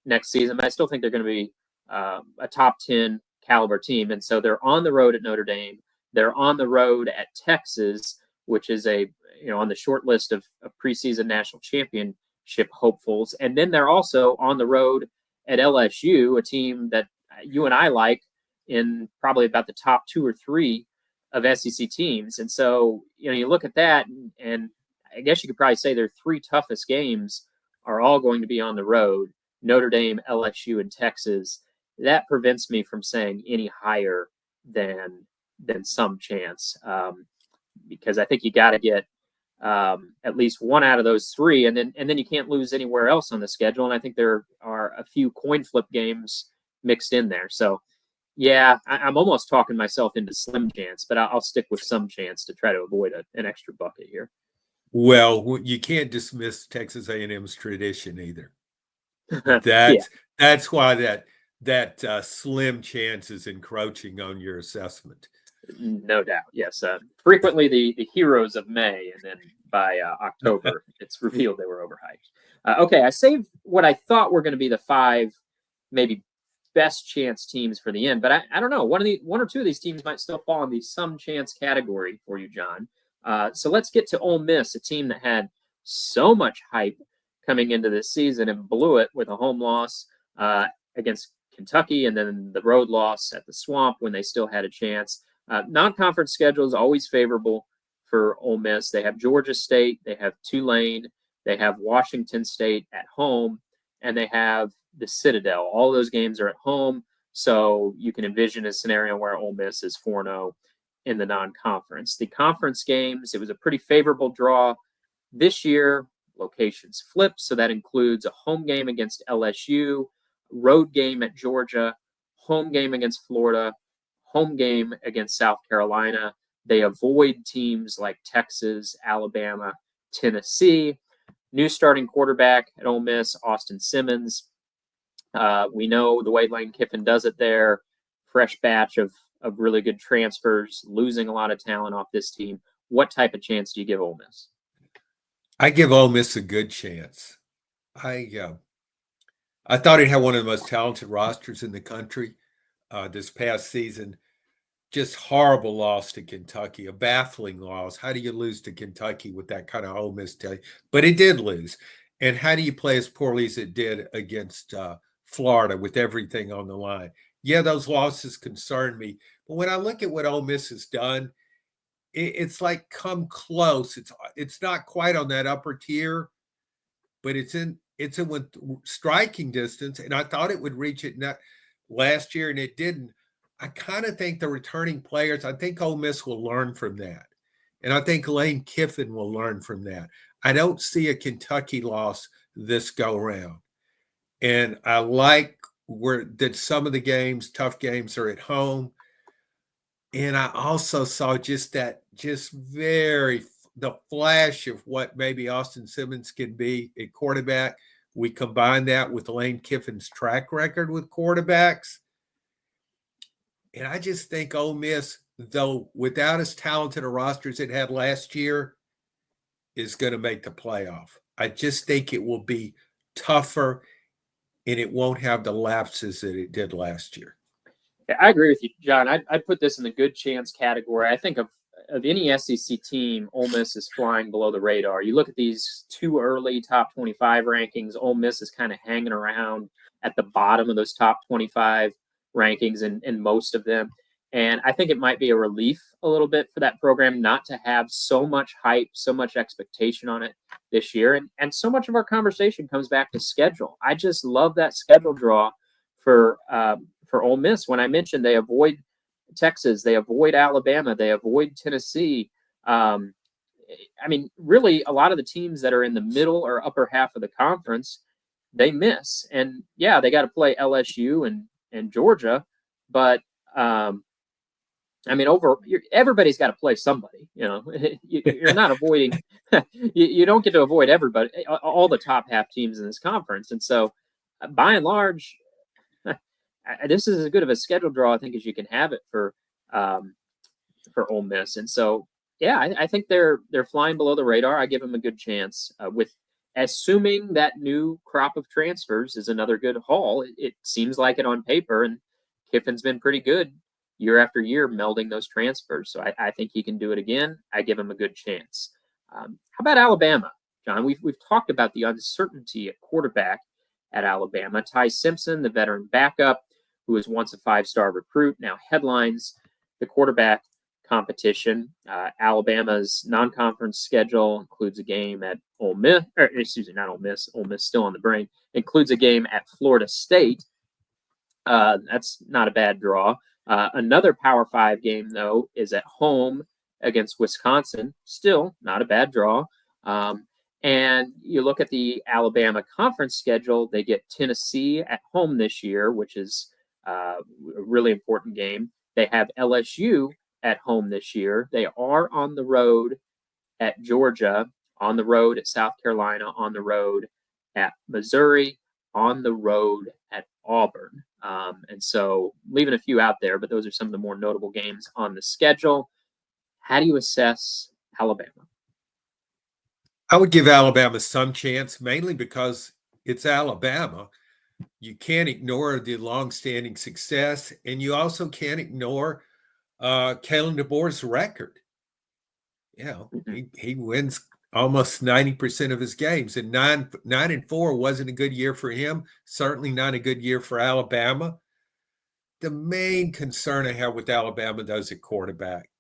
next season, but I still think they're going to be a top 10 caliber team. And so they're on the road at Notre Dame. They're on the road at Texas, which is on the short list of preseason national championship hopefuls. And then they're also on the road at LSU, a team that you and I like in probably about the top 2 or 3 of SEC teams. And so, you look at that, and I guess you could probably say their 3 toughest games are all going to be on the road: Notre Dame, LSU, and Texas. That prevents me from saying any higher than some chance, because I think you got to get at least one out of those 3, and then you can't lose anywhere else on the schedule. And I think there are a few coin flip games mixed in there. So, yeah, I'm almost talking myself into slim chance, but I'll stick with some chance to try to avoid an extra bucket here. Well, you can't dismiss Texas A&M's tradition either. That's why that slim chance is encroaching on your assessment. No doubt, yes. Frequently the heroes of May, and then by October, it's revealed they were overhyped. Okay, I saved what I thought were going to be the 5 maybe best chance teams for the end, but I don't know. One or two of these teams might still fall in the some chance category for you, John. So let's get to Ole Miss, a team that had so much hype coming into this season and blew it with a home loss against Kentucky, and then the road loss at the Swamp when they still had a chance. Non-conference schedule is always favorable for Ole Miss. They have Georgia State, they have Tulane, they have Washington State at home, and they have the Citadel. All those games are at home, so you can envision a scenario where Ole Miss is 4-0 in the non-conference. The conference games, it was a pretty favorable draw this year. Locations flipped, so that includes a home game against LSU, road game at Georgia, home game against Florida, home game against South Carolina. They avoid teams like Texas, Alabama, Tennessee. New starting quarterback at Ole Miss, Austin Simmons. We know the way Lane Kiffin does it there. Fresh batch of really good transfers, losing a lot of talent off this team. What type of chance do you give Ole Miss? I give Ole Miss a good chance. I thought it had one of the most talented rosters in the country this past season. Just horrible loss to Kentucky, a baffling loss. How do you lose to Kentucky with that kind of Ole Miss team? But it did lose. And how do you play as poorly as it did against Florida with everything on the line? Yeah, those losses concern me. But when I look at what Ole Miss has done, it's like come close. It's not quite on that upper tier, but it's in with striking distance. And I thought it would reach it last year, and it didn't. I kind of think the returning players, I think Ole Miss will learn from that. And I think Lane Kiffin will learn from that. I don't see a Kentucky loss this go round. And I like that some of the games, tough games, are at home. And I also saw the flash of what maybe Austin Simmons can be at quarterback. We combine that with Lane Kiffin's track record with quarterbacks. And I just think Ole Miss, though without as talented a roster as it had last year, is going to make the playoff. I just think it will be tougher and it won't have the lapses that it did last year. I agree with you, John. I'd put this in the good chance category. I think of any SEC team, Ole Miss is flying below the radar. You look at these two early top 25 rankings, Ole Miss is kind of hanging around at the bottom of those top 25 rankings in most of them. And I think it might be a relief a little bit for that program not to have so much hype, so much expectation on it this year. And so much of our conversation comes back to schedule. I just love that schedule draw for Ole Miss. When I mentioned they avoid Texas, they avoid Alabama, they avoid Tennessee. I mean, really, a lot of the teams that are in the middle or upper half of the conference, they miss. And yeah, they got to play LSU and Georgia, but I mean, everybody's got to play somebody. You know, you're not avoiding. You don't get to avoid everybody, all the top half teams in this conference, and so by and large, this is as good of a schedule draw I think as you can have it for Ole Miss. And so yeah, I think they're flying below the radar. I give them a good chance with assuming that new crop of transfers is another good haul. It seems like it on paper, and Kiffin's been pretty good year after year melding those transfers. So I think he can do it again. I give him a good chance. How about Alabama, John? We've talked about the uncertainty at quarterback at Alabama. Ty Simpson, the veteran backup, who was once a five-star recruit, now headlines the quarterback competition. Alabama's non-conference schedule includes a game at Ole Miss, or excuse me, not Ole Miss. Ole Miss still on the brain. Includes a game at Florida State. That's not a bad draw. Another Power 5 game, though, is at home against Wisconsin. Still not a bad draw. And you look at the Alabama conference schedule, they get Tennessee at home this year, which is a really important game. They have LSU at home this year. They are on the road at Georgia, on the road at South Carolina, on the road at Missouri, on the road at Auburn. And so leaving a few out there, but those are some of the more notable games on the schedule. How do you assess Alabama? I would give Alabama some chance, mainly because it's Alabama. You can't ignore the longstanding success, and you also can't ignore Kalen DeBoer's record. You know, he wins almost 90% of his games, and 9-4 wasn't a good year for him. Certainly not a good year for Alabama. The main concern I have with Alabama, though, is at quarterback.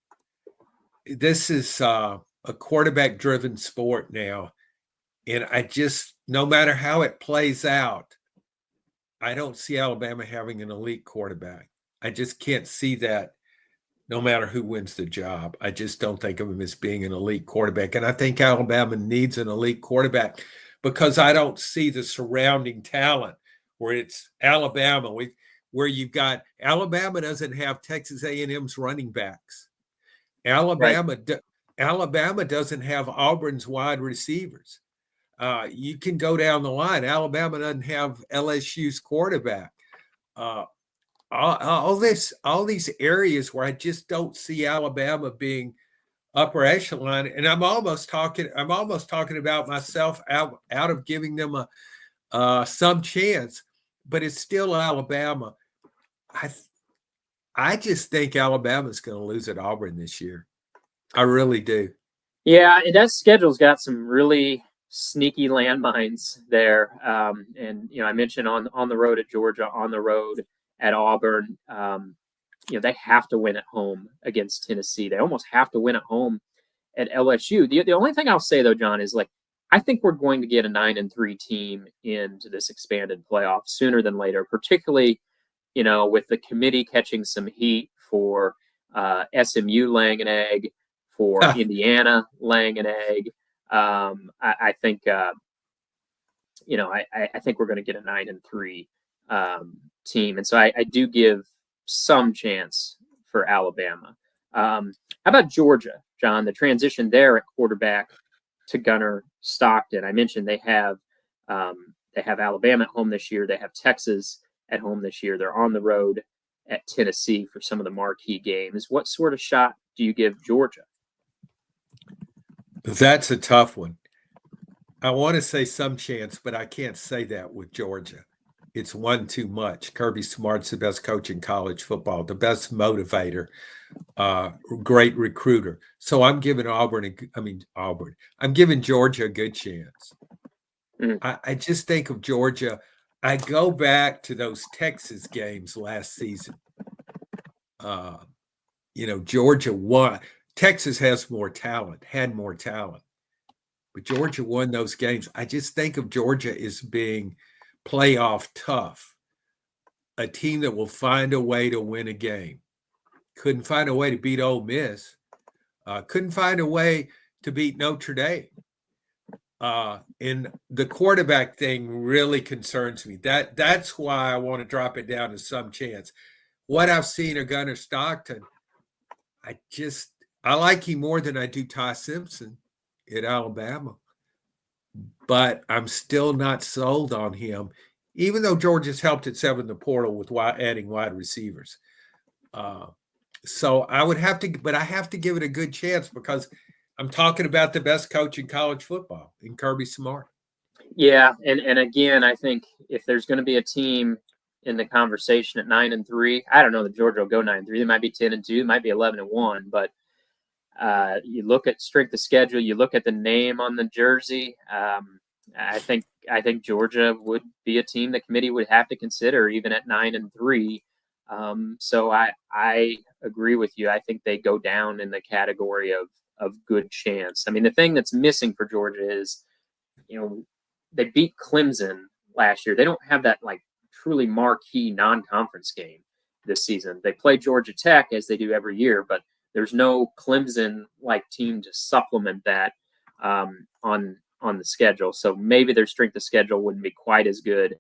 This is a quarterback-driven sport now, and no matter how it plays out, I don't see Alabama having an elite quarterback. I just can't see that no matter who wins the job. I just don't think of him as being an elite quarterback. And I think Alabama needs an elite quarterback because I don't see the surrounding talent where it's Alabama, where you've got Alabama doesn't have Texas A&M's running backs. Alabama doesn't have Auburn's wide receivers. You can go down the line. Alabama doesn't have LSU's quarterback. All these areas where I just don't see Alabama being upper echelon, and I'm almost talking about myself out of giving them some chance, but it's still Alabama. I just think Alabama's going to lose at Auburn this year. I really do. Yeah, and that schedule's got some really sneaky landmines there. And I mentioned on the road at Georgia, on the road at Auburn. They have to win at home against Tennessee. They almost have to win at home at LSU. The only thing I'll say though, John, is I think we're going to get a 9-3 team into this expanded playoff sooner than later, particularly with the committee catching some heat for SMU laying an egg, for Indiana laying an egg. I think I think we're going to get a 9-3 team, and so I do give some chance for Alabama. How about Georgia, John? The transition there at quarterback to Gunnar Stockton. I mentioned they have Alabama at home this year. They have Texas at home this year. They're on the road at Tennessee for some of the marquee games. What sort of shot do you give Georgia? That's a tough one. I want to say some chance, but I can't say that with Georgia. It's one too much. Kirby Smart's the best coach in college football, the best motivator, great recruiter. So I'm giving I'm giving Georgia a good chance. I just think of Georgia. I go back to those Texas games last season. Georgia won. Texas had more talent, but Georgia won those games. I just think of Georgia as being playoff tough, a team that will find a way to win a game. Couldn't find a way to beat Ole Miss. Couldn't find a way to beat Notre Dame. And the quarterback thing really concerns me. That's why I want to drop it down to some chance. What I've seen of Gunnar Stockton, I like him more than I do Ty Simpson at Alabama. But I'm still not sold on him, even though Georgia's helped itself in the portal with adding wide receivers. So I have to give it a good chance because I'm talking about the best coach in college football, in Kirby Smart. Yeah, and again, I think if there's going to be a team in the conversation at 9-3, I don't know that Georgia will go 9-3. They might be 10-2, it might be 11-1, but you look at strength of schedule, you look at the name on the jersey. I think Georgia would be a team the committee would have to consider even at 9-3. So I agree with you. I think they go down in the category of good chance. I mean, the thing that's missing for Georgia is, they beat Clemson last year. They don't have that truly marquee non-conference game this season. They play Georgia Tech as they do every year, but there's no Clemson-like team to supplement that on the schedule. So maybe their strength of schedule wouldn't be quite as good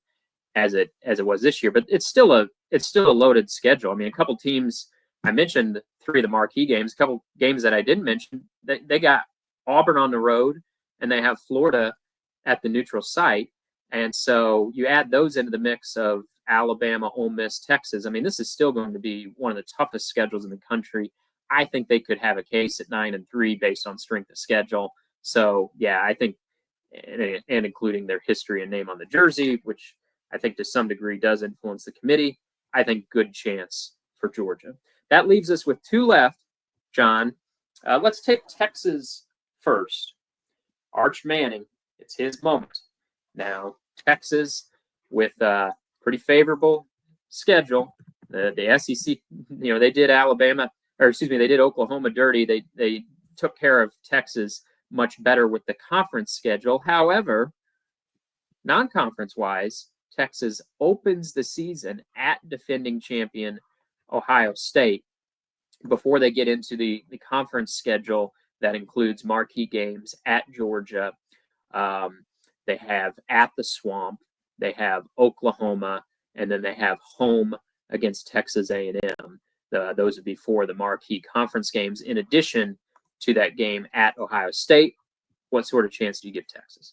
as it was this year. But it's still a loaded schedule. I mean, a couple teams, I mentioned 3 of the marquee games. A couple games that I didn't mention, they got Auburn on the road, and they have Florida at the neutral site. And so you add those into the mix of Alabama, Ole Miss, Texas. I mean, this is still going to be one of the toughest schedules in the country. I think they could have a case at 9-3 based on strength of schedule. So, yeah, I think, and including their history and name on the jersey, which I think to some degree does influence the committee, I think good chance for Georgia. That leaves us with 2 left, John. Let's take Texas first. Arch Manning, it's his moment. Now, Texas with a pretty favorable schedule. The SEC, they did they did Oklahoma dirty. They took care of Texas much better with the conference schedule. However, non-conference wise, Texas opens the season at defending champion Ohio State before they get into the conference schedule that includes marquee games at Georgia. They have at the Swamp, they have Oklahoma, and then they have home against Texas A&M. Those would be 4 of the marquee conference games in addition to that game at Ohio State. What sort of chance do you give Texas?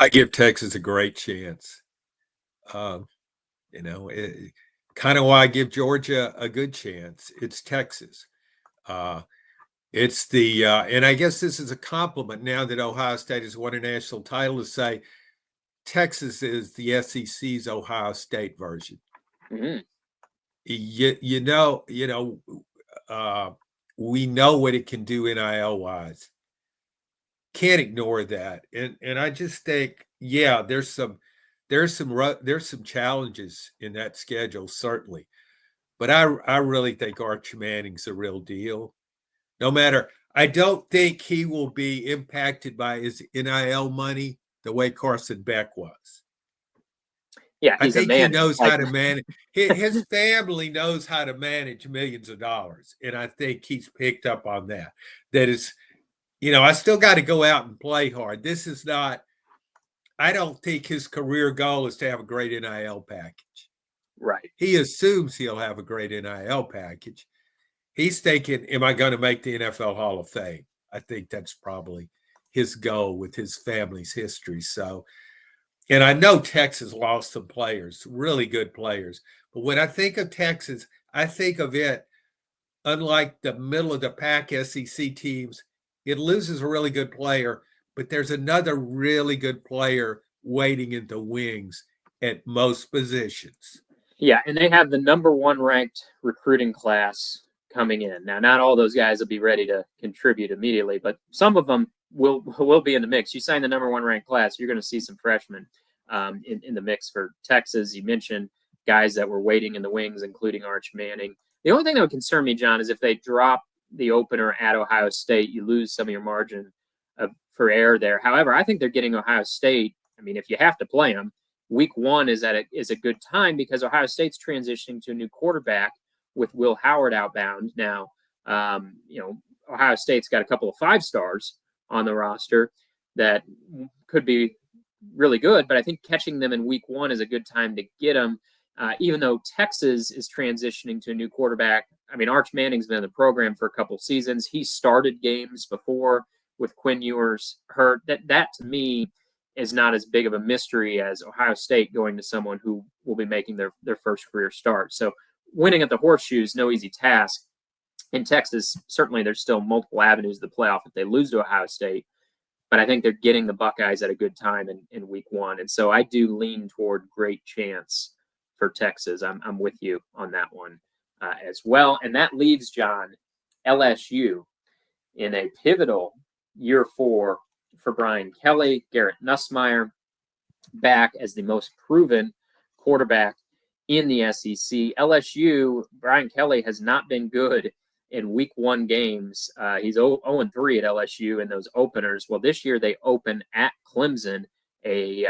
I give Texas a great chance. Um, kind of why I give Georgia a good chance. It's Texas. Uh, it's the and I guess this is a compliment now that Ohio State has won a national title to say Texas is the SEC's Ohio State version. Mm-hmm. We know what it can do NIL wise. Can't ignore that, and I just think, yeah, there's some challenges in that schedule certainly, but I really think Arch Manning's a real deal. No matter, I don't think he will be impacted by his NIL money the way Carson Beck was. Yeah, I he's a think he man. knows how to manage. His family knows how to manage millions of dollars, and I think he's picked up on that. That is, I still got to go out and play hard. This is not. I don't think his career goal is to have a great NIL package. Right. He assumes he'll have a great NIL package. He's thinking, am I going to make the NFL Hall of Fame? I think that's probably his goal with his family's history. So, and I know Texas lost some players, really good players. But when I think of Texas, I think of it, unlike the middle of the pack SEC teams, it loses a really good player, but there's another really good player waiting in the wings at most positions. Yeah, and they have the number 1 ranked recruiting class coming in. Now, not all those guys will be ready to contribute immediately, but some of them will be in the mix. You sign the number 1 ranked class, you're going to see some freshmen in the mix for Texas. You mentioned guys that were waiting in the wings, including Arch Manning. The only thing that would concern me, John, is if they drop the opener at Ohio State, you lose some of your margin for error there. However, I think they're getting Ohio State. I mean, if you have to play them, week 1 is a good time because Ohio State's transitioning to a new quarterback with Will Howard outbound. Now, Ohio State's got a couple of 5-stars on the roster that could be really good, but I think catching them in week 1 is a good time to get them. Even though Texas is transitioning to a new quarterback, I mean, Arch Manning's been in the program for a couple of seasons. He started games before with Quinn Ewers hurt. That to me is not as big of a mystery as Ohio State going to someone who will be making their first career start. So winning at the Horseshoe is no easy task. In Texas, certainly there's still multiple avenues to the playoff if they lose to Ohio State, but I think they're getting the Buckeyes at a good time in week 1. And so I do lean toward great chance for Texas. I'm with you on that one as well. And that leaves, John, LSU in a pivotal year 4 for Brian Kelly. Garrett Nussmeier back as the most proven quarterback in the SEC. LSU, Brian Kelly has not been good in week 1 games. He's 0-3 at LSU in those openers. Well, this year they open at Clemson, a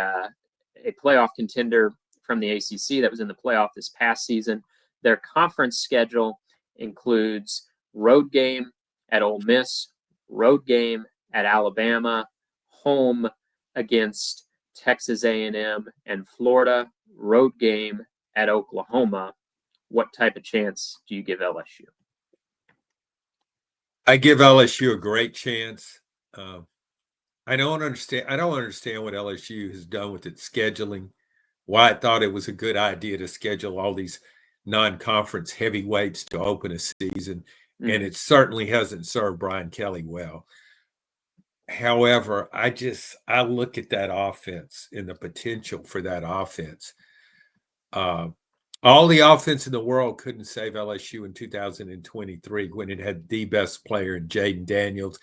playoff contender from the ACC that was in the playoff this past season. Their conference schedule includes road game at Ole Miss, road game at Alabama, home against Texas A&M and Florida, road game at Oklahoma. What type of chance do you give LSU? I give LSU a great chance. I don't understand what LSU has done with its scheduling. Why it thought it was a good idea to schedule all these non-conference heavyweights to open a season, and it certainly hasn't served Brian Kelly well. However, I look at that offense and the potential for that offense. All the offense in the world couldn't save LSU in 2023 when it had the best player in Jaden Daniels,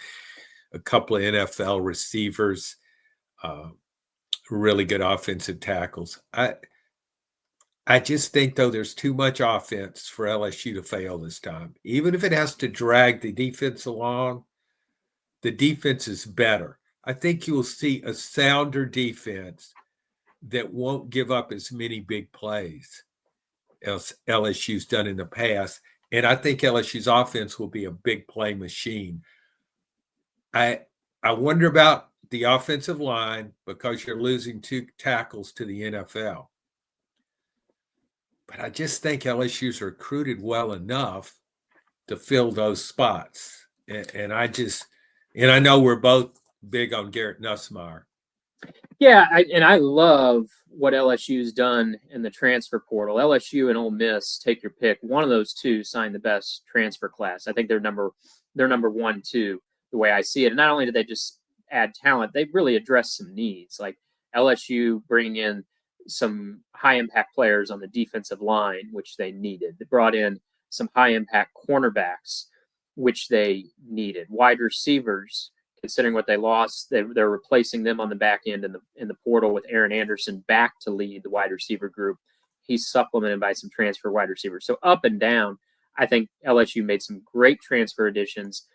a couple of NFL receivers, really good offensive tackles. I just think, though, there's too much offense for LSU to fail this time. Even if it has to drag the defense along, the defense is better. I think you'll see a sounder defense that won't give up as many big plays as LSU's done in the past. And I think LSU's offense will be a big play machine. I wonder about the offensive line because you're losing 2 tackles to the NFL. But I just think LSU's recruited well enough to fill those spots. And I know we're both big on Garrett Nussmeier. Yeah, I love what LSU's done in the transfer portal. LSU and Ole Miss, take your pick. One of those two signed the best transfer class. I think they're number 1, 2, the way I see it. And not only did they just add talent, they really addressed some needs. Like LSU bringing in some high impact players on the defensive line, which they needed. They brought in some high impact cornerbacks, which they needed. Wide receivers, considering what they lost, they're replacing them on the back end in the portal with Aaron Anderson back to lead the wide receiver group. He's supplemented by some transfer wide receivers. So up and down, I think LSU made some great transfer additions.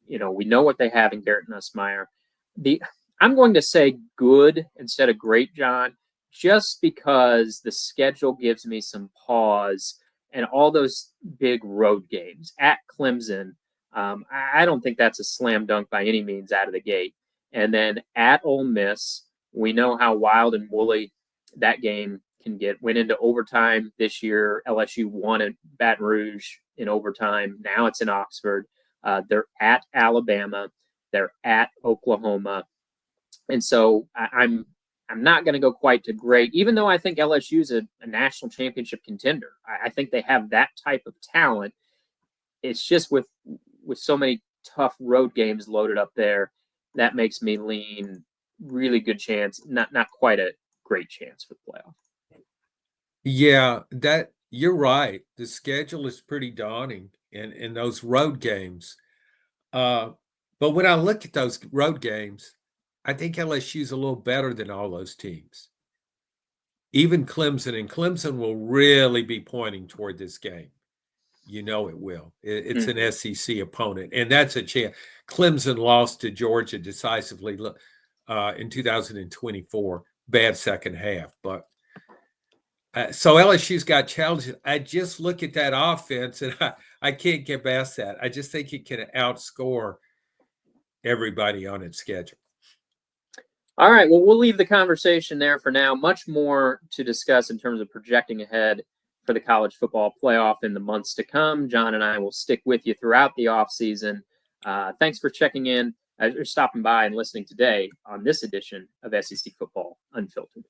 We know what they have in Garrett Nussmeier. I'm going to say good instead of great, John, just because the schedule gives me some pause and all those big road games at Clemson. I don't think that's a slam dunk by any means out of the gate. And then at Ole Miss, we know how wild and woolly that game can get. Went into overtime this year. LSU won at Baton Rouge in overtime. Now it's in Oxford. They're at Alabama. They're at Oklahoma. And so I'm not going to go quite to great, even though I think LSU is a national championship contender. I think they have that type of talent. It's just with so many tough road games loaded up there, that makes me lean really good chance, not quite a great chance for the playoff. Yeah, that you're right. The schedule is pretty daunting in those road games. But when I look at those road games, I think LSU's a little better than all those teams. Even Clemson, and Clemson will really be pointing toward this game. It will. It's an SEC opponent, and that's a chance. Clemson lost to Georgia decisively in 2024. Bad second half, but so LSU's got challenges. I just look at that offense, and I can't get past that. I just think it can outscore everybody on its schedule. All right, well, we'll leave the conversation there for now. Much more to discuss in terms of projecting ahead for the college football playoff in the months to come. John and I will stick with you throughout the offseason. Thanks for checking in or stopping by and listening today on this edition of SEC Football Unfiltered.